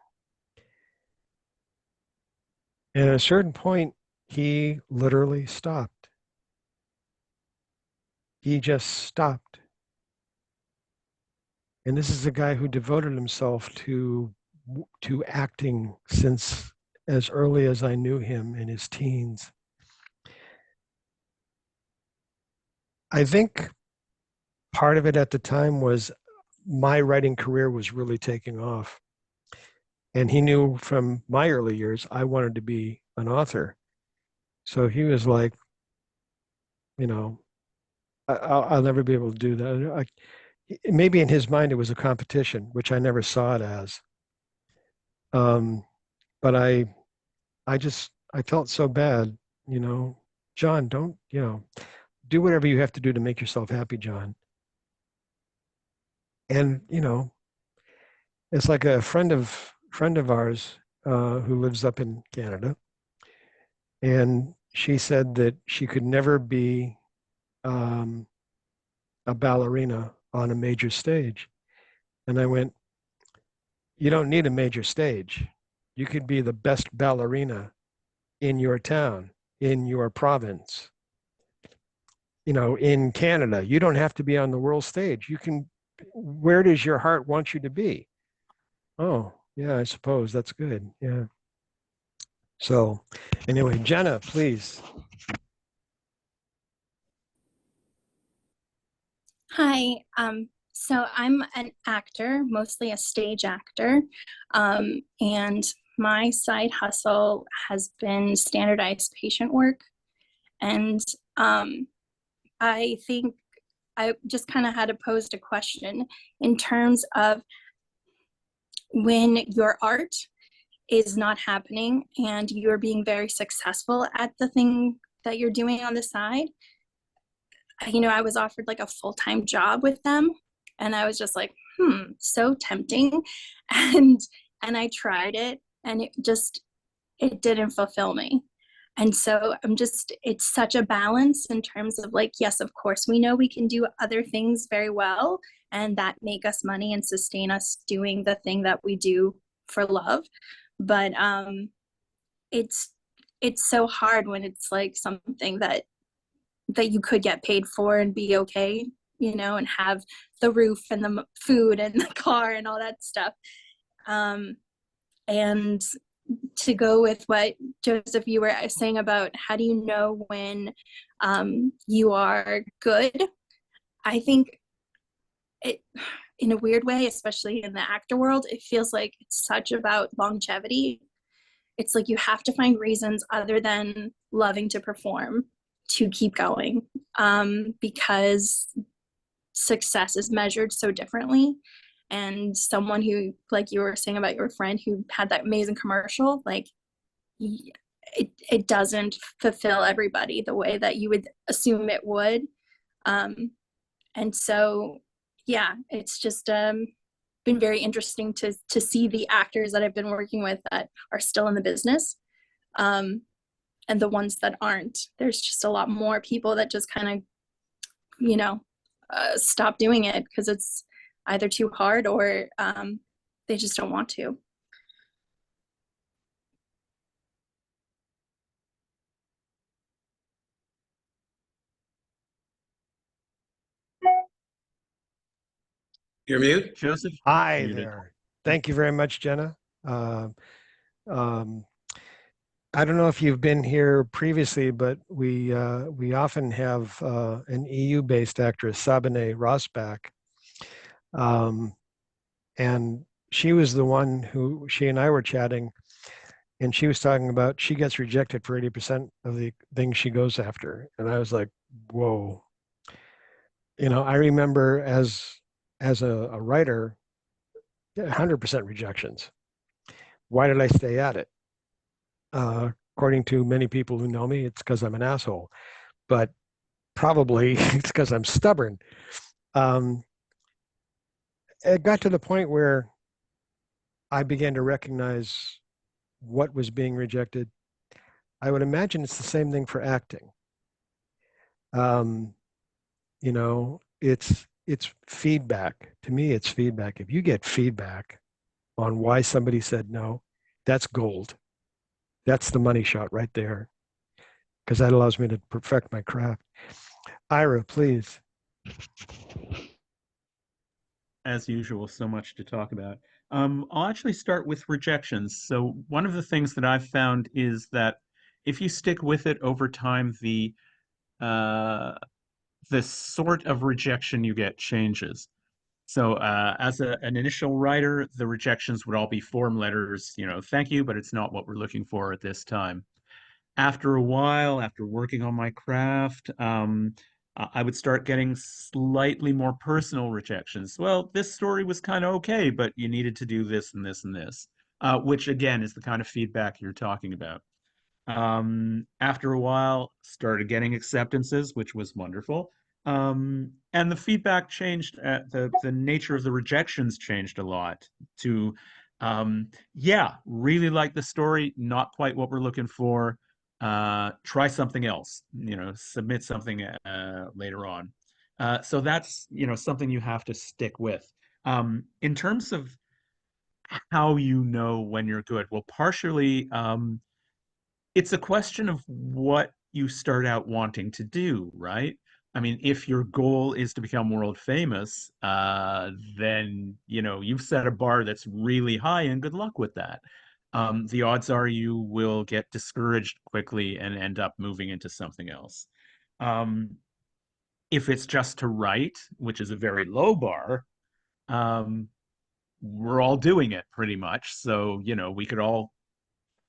And at a certain point, he literally stopped. He just stopped. And this is a guy who devoted himself to acting since as early as I knew him in his teens. I think part of it at the time was my writing career was really taking off. And he knew from my early years, I wanted to be an author. So he was like, you know, I'll never be able to do that. Maybe in his mind, it was a competition, which I never saw it as. But I felt so bad, you know, John, don't, you know, do whatever you have to do to make yourself happy, John. And, you know, it's like a friend of ours who lives up in Canada. And she said that she could never be a ballerina on a major stage. And I went, you don't need a major stage. You could be the best ballerina in your town, in your province. in Canada. You don't have to be on the world stage. You can, where does your heart want you to be? Oh, yeah, I suppose that's good. Yeah. So anyway, Jenna, please. Hi, so I'm an actor, mostly a stage actor, and my side hustle has been standardized patient work. And I think I just kind of had to pose a question in terms of when your art is not happening and you're being very successful at the thing that you're doing on the side. I was offered like a full-time job with them, and I was just like, so tempting. And I tried it, and it didn't fulfill me. And so it's such a balance in terms of like, yes, of course, we know we can do other things very well and that make us money and sustain us doing the thing that we do for love. But it's so hard when it's like something that you could get paid for and be okay, and have the roof and the food and the car and all that stuff. And to go with what Joseph, you were saying about how do you know when you are good? I think it, in a weird way, especially in the actor world, it feels like it's such about longevity. It's like you have to find reasons other than loving to perform to keep going, because success is measured so differently. And someone who, like you were saying about your friend who had that amazing commercial, like it doesn't fulfill everybody the way that you would assume it would. And so, yeah, it's just been very interesting to see the actors that I've been working with that are still in the business. And the ones that aren't. There's just a lot more people that just kind of, stop doing it because it's either too hard or they just don't want to. You're mute. Joseph? Hi Muted. there. Thank you very much, Jenna. I don't know if you've been here previously, but we often have an EU-based actress, Sabine Rosbach, and she was the one who she and I were chatting, and she was talking about she gets rejected for 80% of the things she goes after, and I was like, whoa. I remember as a writer, 100% rejections. Why did I stay at it? According to many people who know me, it's because I'm an asshole, but probably it's because I'm stubborn. It got to the point where I began to recognize what was being rejected. I would imagine it's the same thing for acting. It's feedback. To me, it's feedback. If you get feedback on why somebody said no, that's gold. That's the money shot right there, because that allows me to perfect my craft. Ira, please. As usual, so much to talk about. I'll actually start with rejections. So one of the things that I've found is that if you stick with it over time, the sort of rejection you get changes. So as an initial writer, the rejections would all be form letters, thank you, but it's not what we're looking for at this time. After a while, after working on my craft, I would start getting slightly more personal rejections. Well, this story was kind of okay, but you needed to do this and this and this, which again is the kind of feedback you're talking about. After a while, started getting acceptances, which was wonderful. And the feedback changed, the nature of the rejections changed a lot to, yeah, really like the story, not quite what we're looking for. Try something else, submit something later on. So that's, something you have to stick with. In terms of how you know when you're good, well, partially, it's a question of what you start out wanting to do, right? I mean, if your goal is to become world famous, then you've set a bar that's really high, and good luck with that. The odds are you will get discouraged quickly and end up moving into something else. Um, if it's just to write, which is a very low bar, um, we're all doing it pretty much. So, we could all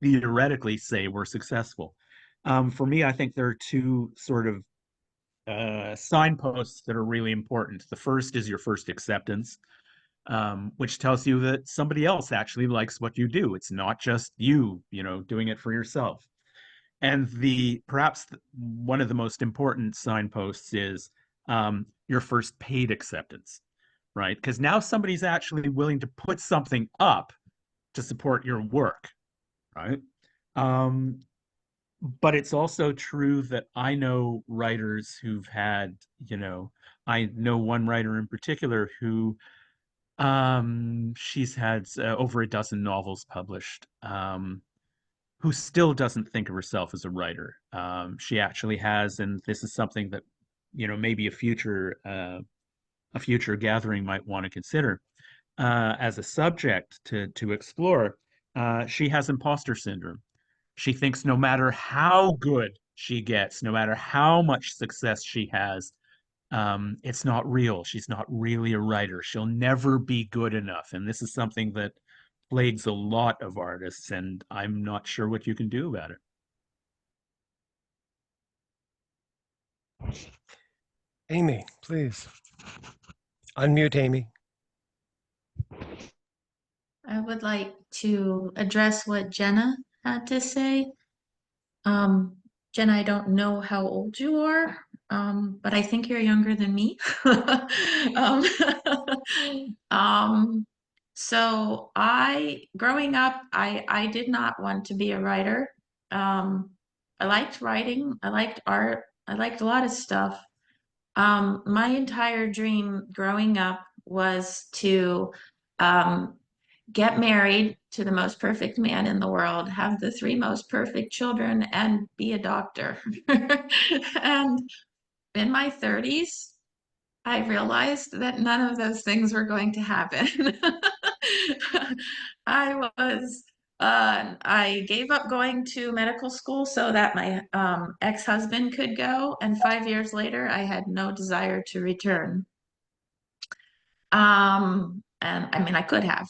theoretically say we're successful. For me, I think there are two sort of signposts that are really important. The first is your first acceptance, which tells you that somebody else actually likes what you do. It's not just you, doing it for yourself. And perhaps one of the most important signposts is your first paid acceptance, right? Because now somebody's actually willing to put something up to support your work, right? Um, but it's also true that I know writers who've had, I know one writer in particular who she's had over a dozen novels published, who still doesn't think of herself as a writer. She actually has, and this is something that, maybe a future gathering might want to consider as a subject to explore. She has imposter syndrome. She thinks no matter how good she gets, no matter how much success she has, it's not real. She's not really a writer. She'll never be good enough. And this is something that plagues a lot of artists, and I'm not sure what you can do about it. Amy, please. Unmute Amy. I would like to address what Jenna had to say. Jenna, I don't know how old you are, but I think you're younger than me. um, so growing up, I did not want to be a writer. I liked writing, I liked art, I liked a lot of stuff. My entire dream growing up was to get married to the most perfect man in the world, have the three most perfect children, and be a doctor. And in my 30s, I realized that none of those things were going to happen. I gave up going to medical school so that my ex-husband could go, and 5 years later, I had no desire to return. And I mean, I could have.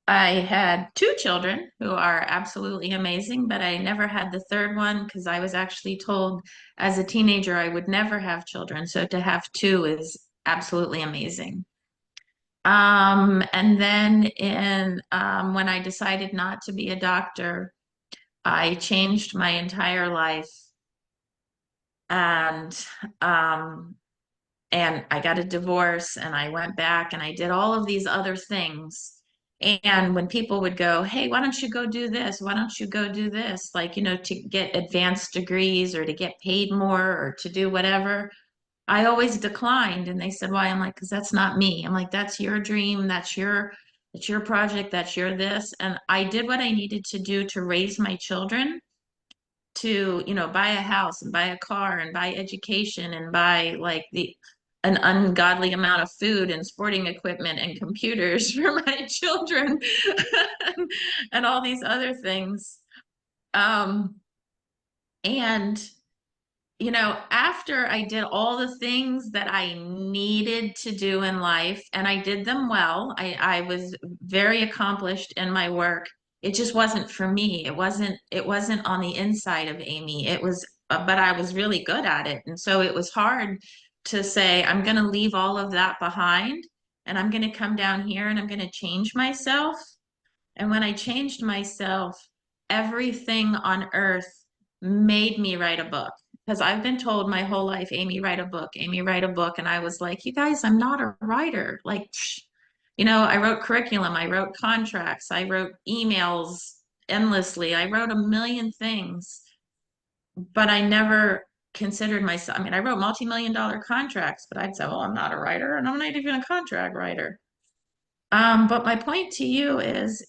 I had two children who are absolutely amazing, but I never had the third one because I was actually told as a teenager I would never have children. So to have two is absolutely amazing. And then when I decided not to be a doctor, I changed my entire life, and I got a divorce, and I went back and I did all of these other things. And when people would go, hey, why don't you go do this? Why don't you go do this? Like, to get advanced degrees or to get paid more or to do whatever, I always declined. And they said, why? I'm like, because that's not me. I'm like, that's your dream. That's your project. That's your this. And I did what I needed to do to raise my children, to, buy a house and buy a car and buy education and buy like an ungodly amount of food and sporting equipment and computers for my children and all these other things. And after I did all the things that I needed to do in life, and I did them well, I was very accomplished in my work. It just wasn't for me. It wasn't on the inside of Amy. It was, but I was really good at it. And so it was hard to say, I'm going to leave all of that behind and I'm going to come down here and I'm going to change myself. And when I changed myself, everything on earth made me write a book. Because I've been told my whole life, Amy, write a book, Amy, write a book. And I was like, you guys, I'm not a writer. Like, I wrote curriculum, I wrote contracts, I wrote emails endlessly. I wrote a million things, but I never considered myself. I mean, I wrote multi-million-dollar contracts, but I'd say, well, I'm not a writer and I'm not even a contract writer. But my point to you is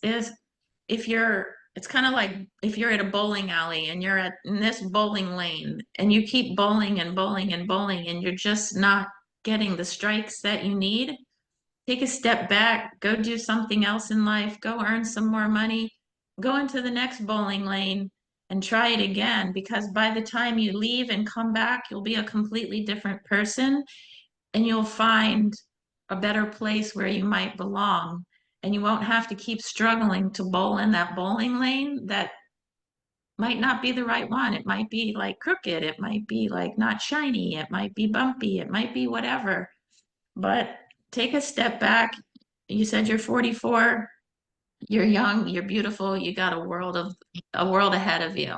if you're it's kind of like if you're at a bowling alley and you're in this bowling lane and you keep bowling and bowling and bowling and you're just not getting the strikes that you need, take a step back, go do something else in life, go earn some more money, go into the next bowling lane and try it again, because by the time you leave and come back, you'll be a completely different person and you'll find a better place where you might belong. And you won't have to keep struggling to bowl in that bowling lane that might not be the right one. It might be like crooked. It might be like not shiny. It might be bumpy. It might be whatever. But take a step back. You said you're 44. You're young. You're beautiful. You got a world ahead of you.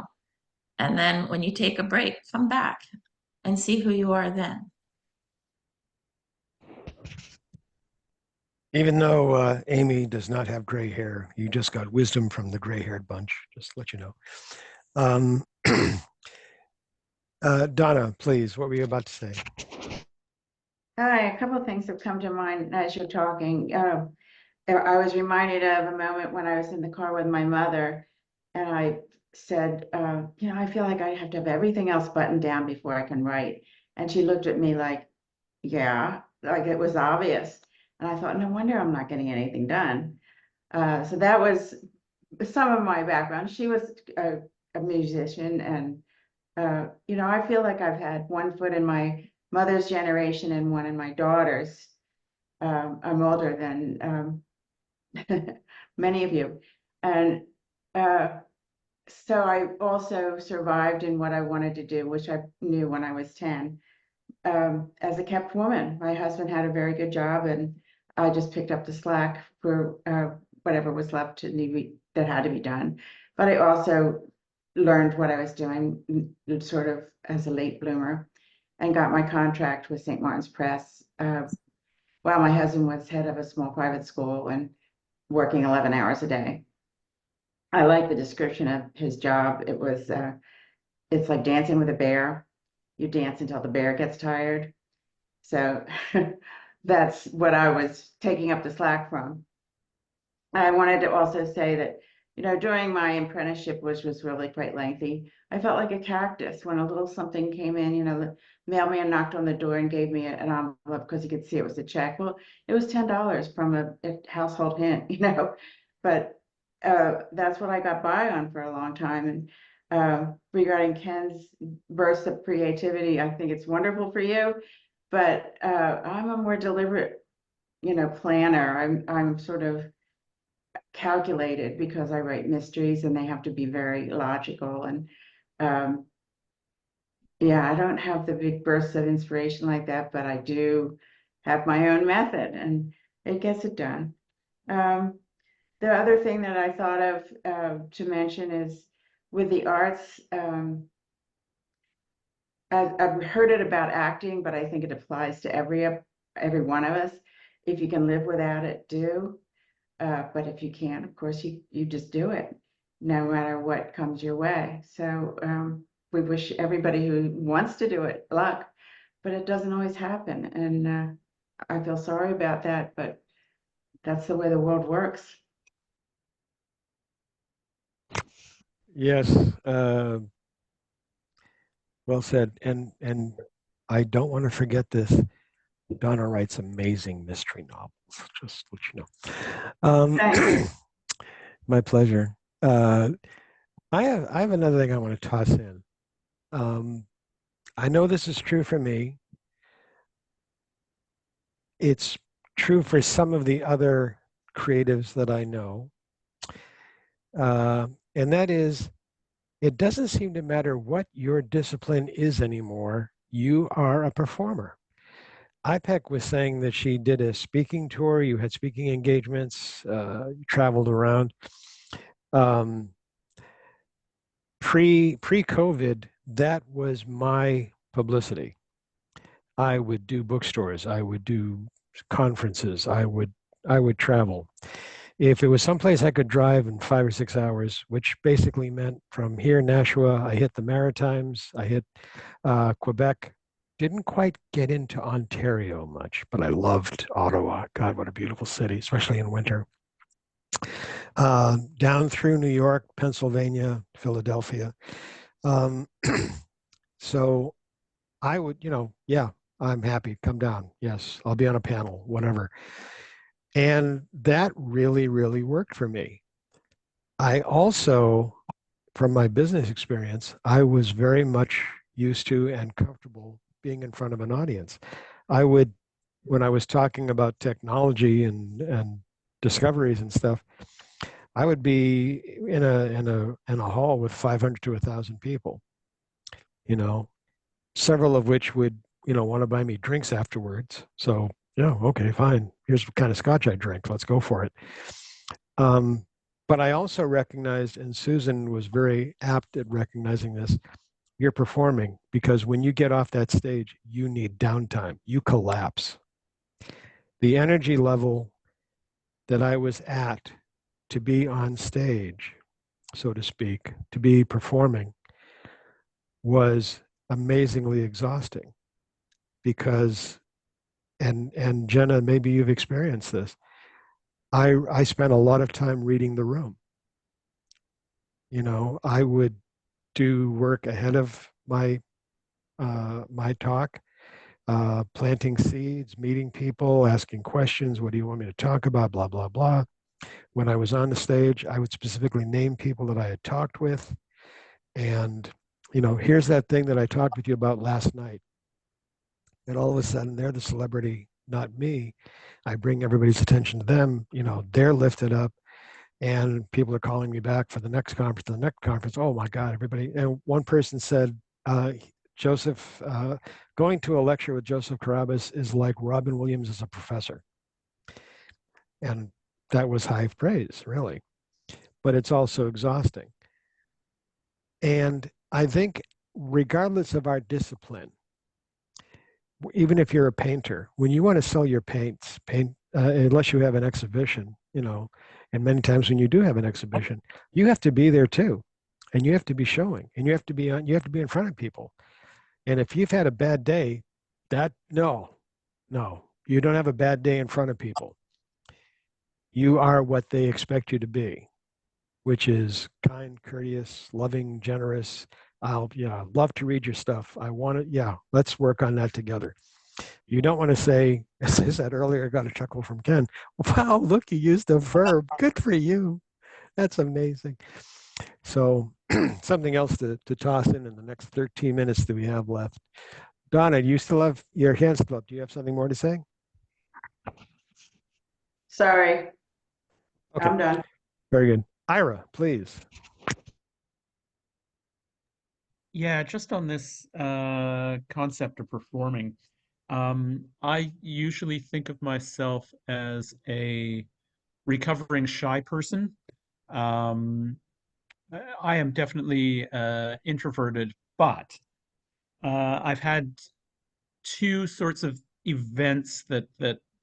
And then when you take a break, come back and see who you are then. Even though Amy does not have gray hair, you just got wisdom from the gray-haired bunch, just to let you know. Donna, please, what were you about to say? Hi, a couple of things have come to mind as you're talking. I was reminded of a moment when I was in the car with my mother, and I said, I feel like I have to have everything else buttoned down before I can write. And she looked at me like, yeah, like it was obvious. And I thought, no wonder I'm not getting anything done. So that was some of my background. She was a musician, and I feel like I've had one foot in my mother's generation and one in my daughter's. I'm older than many of you. And so I also survived in what I wanted to do, which I knew when I was 10, as a kept woman. My husband had a very good job, and I just picked up the slack for whatever was left that had to be done. But I also learned what I was doing sort of as a late bloomer, and got my contract with St. Martin's Press while my husband was head of a small private school and working 11 hours a day. I like the description of his job. It's like dancing with a bear. You dance until the bear gets tired. So that's what I was taking up the slack from. I wanted to also say that, during my apprenticeship, which was really quite lengthy, I felt like a cactus when a little something came in. The mailman knocked on the door and gave me an envelope because he could see it was a check. Well, it was $10 from a household hint, but that's what I got by on for a long time. And regarding Ken's burst of creativity, I think it's wonderful for you, but I'm a more deliberate, planner. I'm sort of calculated because I write mysteries and they have to be very logical. And I don't have the big bursts of inspiration like that, but I do have my own method and it gets it done. The other thing that I thought of to mention is with the arts, I've heard it about acting, but I think it applies to every one of us. If you can live without it, do. But if you can't, of course, you just do it, no matter what comes your way. So we wish everybody who wants to do it luck, but it doesn't always happen. And I feel sorry about that, but that's the way the world works. Yes, well said. And I don't want to forget this. Donna writes amazing mystery novels, just to let you know. Thank you. My pleasure. I have another thing I want to toss in. I know this is true for me. It's true for some of the other creatives that I know. And that is, it doesn't seem to matter what your discipline is anymore. You are a performer. IPEC was saying that she did a speaking tour. You had speaking engagements, you traveled around. Pre-COVID, that was my publicity. I would do bookstores. I would do conferences. I would travel. If it was someplace I could drive in 5 or 6 hours, which basically meant from here, Nashua, I hit the Maritimes, I hit Quebec. Didn't quite get into Ontario much, but I loved Ottawa. God, what a beautiful city, especially in winter. down through New York, Pennsylvania, Philadelphia. Um, so I would, yeah, I'm happy. Come down. Yes, I'll be on a panel, whatever. And that really, really worked for me. I also, from my business experience, I was very much used to and comfortable being in front of an audience. I would, when I was talking about technology and discoveries and stuff, I would be in a hall with 500 to 1,000 people, you know, several of which would, want to buy me drinks afterwards. So, yeah, okay, fine. Here's what kind of scotch I drink. Let's go for it. But I also recognized, and Susan was very apt at recognizing this, you're performing because when you get off that stage, you need downtime. You collapse. The energy level that I was at to be on stage, so to speak, to be performing, was amazingly exhausting because, and Jenna, maybe you've experienced this. I spent a lot of time reading the room. I would do work ahead of my talk, planting seeds, meeting people, asking questions. What do you want me to talk about? Blah, blah, blah. When I was on the stage, I would specifically name people that I had talked with. And, here's that thing that I talked with you about last night. And all of a sudden, they're the celebrity, not me. I bring everybody's attention to them. They're lifted up. And people are calling me back for the next conference, the next conference. Oh my God, everybody. And one person said, Joseph, going to a lecture with Joseph Carrabis is like Robin Williams as a professor. And that was high praise, really. But it's also exhausting. And I think regardless of our discipline, even if you're a painter, when you want to sell your paints, unless you have an exhibition, and many times when you do have an exhibition, you have to be there too, and you have to be showing, and you have to be in front of people. And if you've had a bad day, no, you don't have a bad day in front of people. You are what they expect you to be, which is kind, courteous, loving, generous. I'd love to read your stuff. I want to, yeah, let's work on that together. You don't want to say, as I said earlier, I got a chuckle from Ken. Wow, look, you used a verb. Good for you. That's amazing. So something else to toss in the next 13 minutes that we have left. Donna, do you still have your hands up? Do you have something more to say? Sorry, Okay, I'm done. very good. Ira, please. Yeah, just on this concept of performing, I usually think of myself as a recovering shy person. Um, I am definitely introverted, but I've had two sorts of events that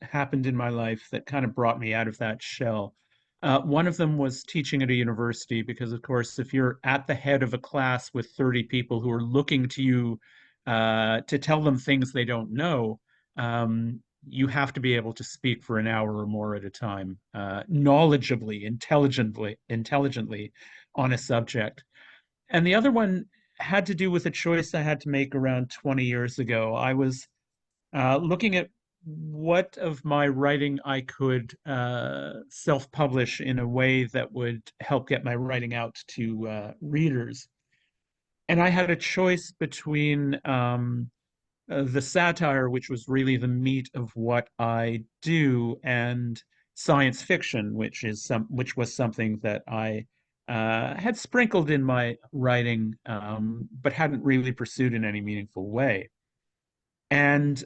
happened in my life that kind of brought me out of that shell. One of them was teaching at a university, because, of course, if you're at the head of a class with 30 people who are looking to you to tell them things they don't know, you have to be able to speak for an hour or more at a time, knowledgeably, intelligently on a subject. And the other one had to do with a choice I had to make around 20 years ago. I was looking at what of my writing I could self-publish in a way that would help get my writing out to readers. And I had a choice between the satire, which was really the meat of what I do, and science fiction, which was something that I had sprinkled in my writing, but hadn't really pursued in any meaningful way. And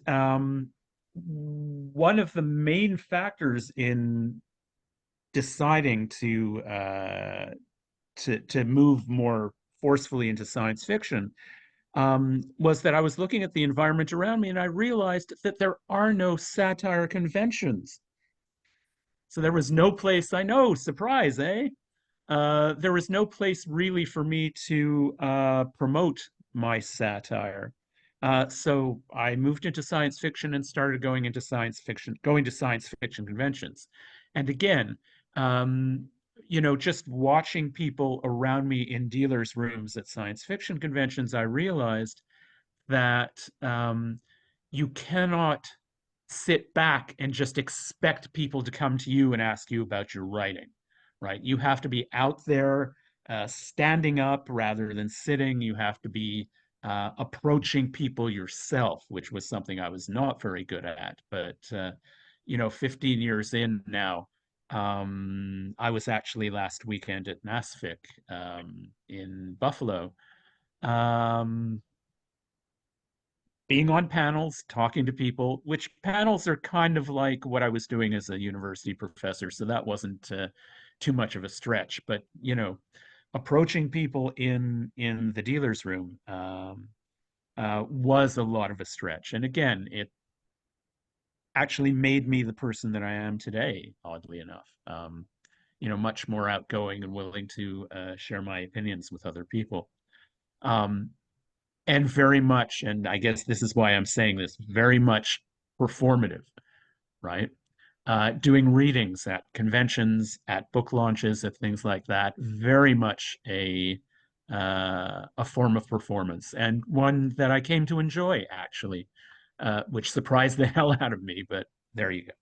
one of the main factors in deciding to move more forcefully into science fiction was that I was looking at the environment around me, and I realized that there are no satire conventions. So there was no place, I know, surprise, eh? There was no place really for me to promote my satire. So I moved into science fiction and started going to science fiction conventions. And again, just watching people around me in dealers' rooms at science fiction conventions, I realized that you cannot sit back and just expect people to come to you and ask you about your writing, right? You have to be out there standing up rather than sitting. You have to be approaching people yourself, which was something I was not very good at. But, 15 years in now, I was actually last weekend at NASFIC in Buffalo. Being on panels, talking to people, which panels are kind of like what I was doing as a university professor, so that wasn't too much of a stretch. But approaching people in the dealer's room was a lot of a stretch. And again, it actually made me the person that I am today, oddly enough. Much more outgoing and willing to share my opinions with other people. And very much, and I guess this is why I'm saying this, very much performative, right? Doing readings at conventions, at book launches, at things like that, very much a form of performance, and one that I came to enjoy, actually, which surprised the hell out of me, but there you go.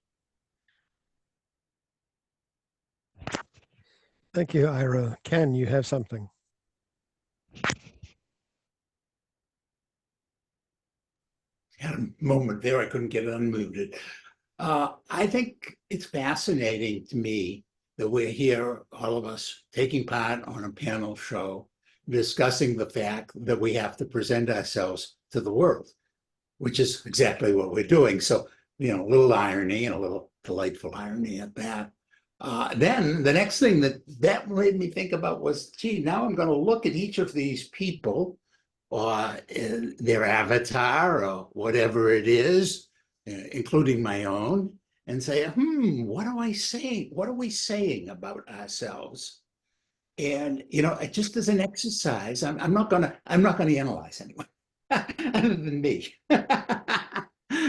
Thank you, Ira. Ken, you have something. Had a moment there, I couldn't get it unmuted. I think it's fascinating to me that we're here, all of us, taking part on a panel show, discussing the fact that we have to present ourselves to the world, which is exactly what we're doing. So, a little irony and a little delightful irony at that. Then the next thing that made me think about was, gee, now I'm going to look at each of these people or their avatar or whatever it is, including my own, and say, what are we saying about ourselves? And just as an exercise, I'm not gonna analyze anyone other than me.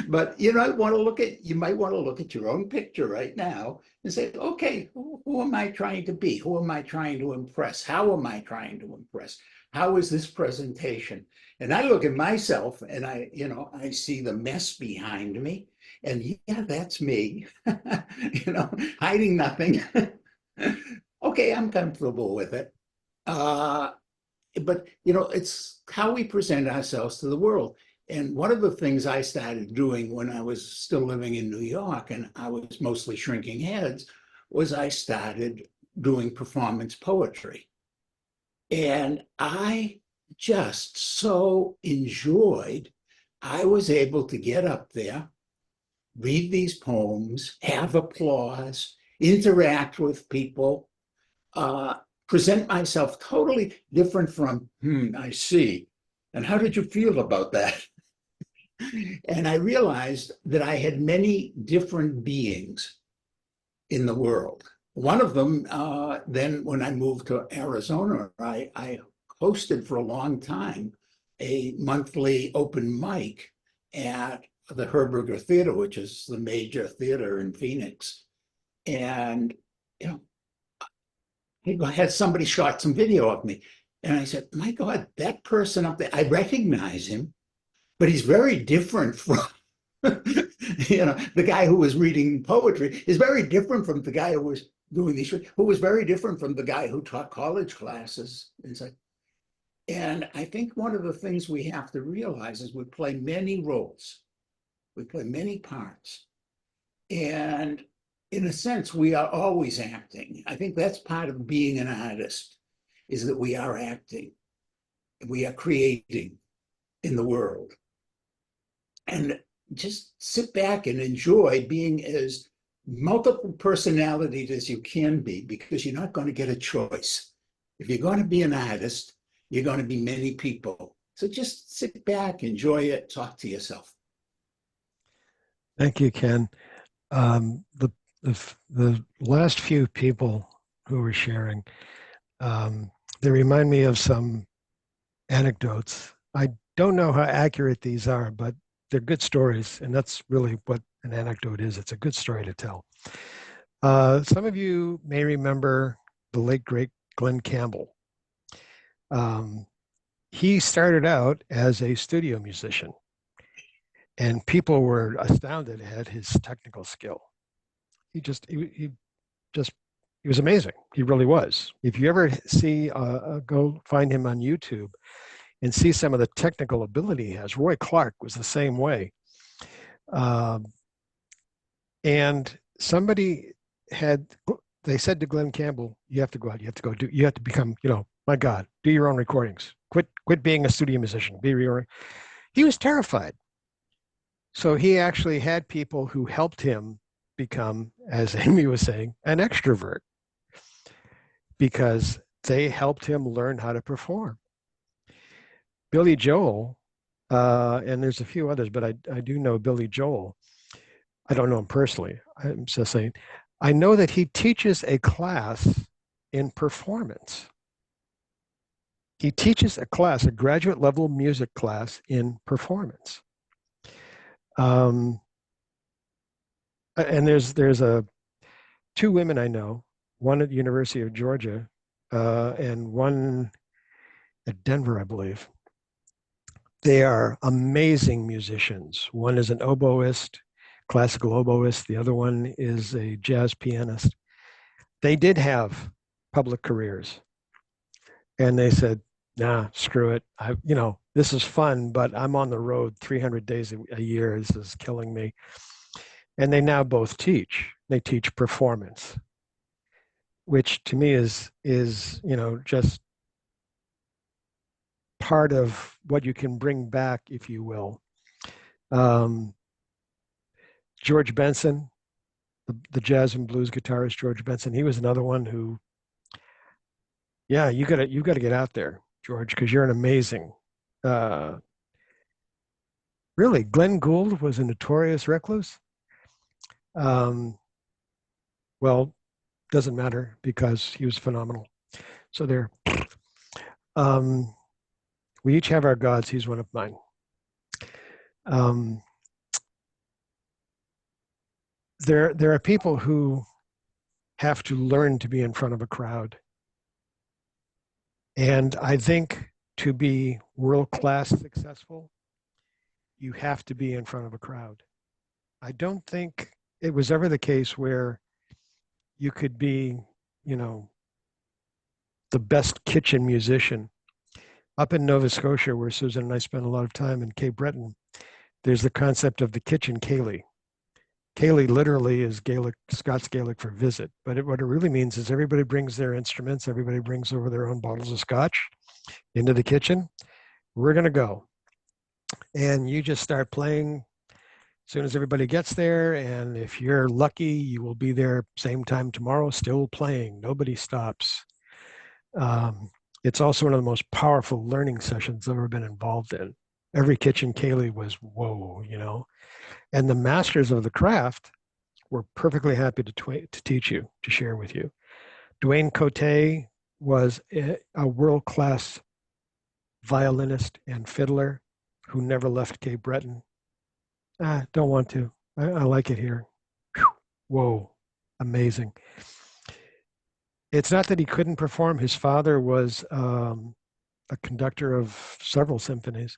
But you might want to look at your own picture right now and say, okay, who am I trying to be? Who am I trying to impress? How am I trying to impress? How is this presentation? And I look at myself and I see the mess behind me, and yeah, that's me, hiding nothing. Okay, I'm comfortable with it. But it's how we present ourselves to the world. And one of the things I started doing when I was still living in New York and I was mostly shrinking heads was I started doing performance poetry. And I just so enjoyed, I was able to get up there, read these poems, have applause, interact with people, present myself totally different from, I see. And how did you feel about that? And I realized that I had many different beings in the world. One of them, then when I moved to Arizona, I hosted for a long time a monthly open mic at the Herberger Theater, which is the major theater in Phoenix. And, I had somebody shot some video of me. And I said, my God, that person up there, I recognize him, but he's very different from, the guy who was reading poetry is very different from the guy who was doing these, who was very different from the guy who taught college classes. And I think one of the things we have to realize is we play many roles. We play many parts. And in a sense, we are always acting. I think that's part of being an artist, is that we are acting. We are creating in the world. And just sit back and enjoy being as multiple personalities as you can be, because you're not going to get a choice. If you're going to be an artist, you're going to be many people. So just sit back, enjoy it, talk to yourself. Thank you, Ken. The last few people who were sharing, they remind me of some anecdotes. I don't know how accurate these are, but they're good stories, and that's really what an anecdote is. It's a good story to tell. Some of you may remember the late great Glenn Campbell. He started out as a studio musician, and people were astounded at his technical skill. He was amazing. He really was. If you ever see, go find him on YouTube and see some of the technical ability he has. Roy Clark was the same way. And they said to Glenn Campbell, you have to go out, you have to become, my God, do your own recordings. Quit being a studio musician. He was terrified. So he actually had people who helped him become, as Amy was saying, an extrovert, because they helped him learn how to perform. Billy Joel, and there's a few others, but I do know Billy Joel. I don't know him personally. I'm just saying, I know that he teaches a class in performance. He teaches a graduate level music class in performance. And there's two women I know, one at the University of Georgia, and one at Denver, I believe. They are amazing musicians. One is an oboist, classical oboist. The other one is a jazz pianist. They did have public careers. And they said, nah, screw it. This is fun, but I'm on the road 300 days a year. This is killing me. And they now both teach. They teach performance, which to me is just part of what you can bring back, if you will. George Benson, the jazz and blues guitarist George Benson, he was another one who, yeah, you gotta get out there, George, because you're an amazing. Really, Glenn Gould was a notorious recluse. Well, doesn't matter because he was phenomenal. So there. We each have our gods. He's one of mine. There are people who have to learn to be in front of a crowd. And I think to be world-class successful, you have to be in front of a crowd. I don't think it was ever the case where you could be, the best kitchen musician. Up in Nova Scotia, where Susan and I spent a lot of time in Cape Breton, there's the concept of the kitchen ceilidh. Ceilidh literally is Gaelic, Scots Gaelic for visit, but what it really means is everybody brings their instruments, everybody brings over their own bottles of scotch into the kitchen. We're going to go. And you just start playing as soon as everybody gets there, and if you're lucky, you will be there same time tomorrow, still playing. Nobody stops. It's also one of the most powerful learning sessions I've ever been involved in. Every kitchen ceilidh was whoa, and the masters of the craft were perfectly happy to teach you, to share with you. Dwayne Cote was a world-class violinist and fiddler who never left Cape Breton. Don't want to. I like it here. Whoa, amazing. It's not that he couldn't perform. His father was a conductor of several symphonies,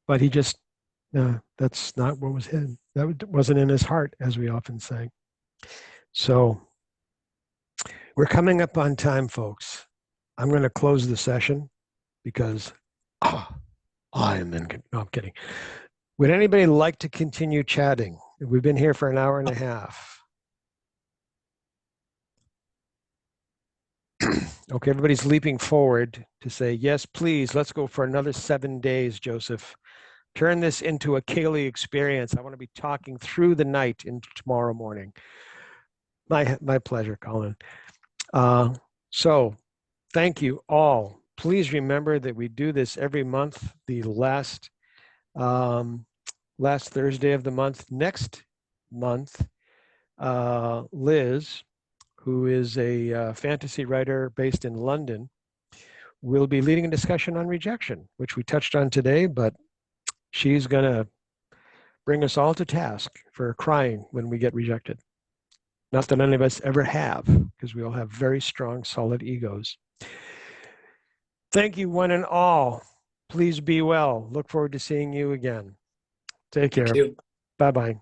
but he just, that's not what was him. That wasn't in his heart, as we often say. So we're coming up on time, folks. I'm going to close the session because I'm kidding. Would anybody like to continue chatting? We've been here for an hour and a half. Okay, everybody's leaping forward to say, yes, please, let's go for another 7 days, Joseph. Turn this into a ceilidh experience. I want to be talking through the night into tomorrow morning. My pleasure, Colin. So thank you all. Please remember that we do this every month, the last Thursday of the month. Next month, Liz, who is a fantasy writer based in London, will be leading a discussion on rejection, which we touched on today, but she's going to bring us all to task for crying when we get rejected. Not that any of us ever have, because we all have very strong, solid egos. Thank you, one and all. Please be well. Look forward to seeing you again. Take care. Thank you. Bye-bye.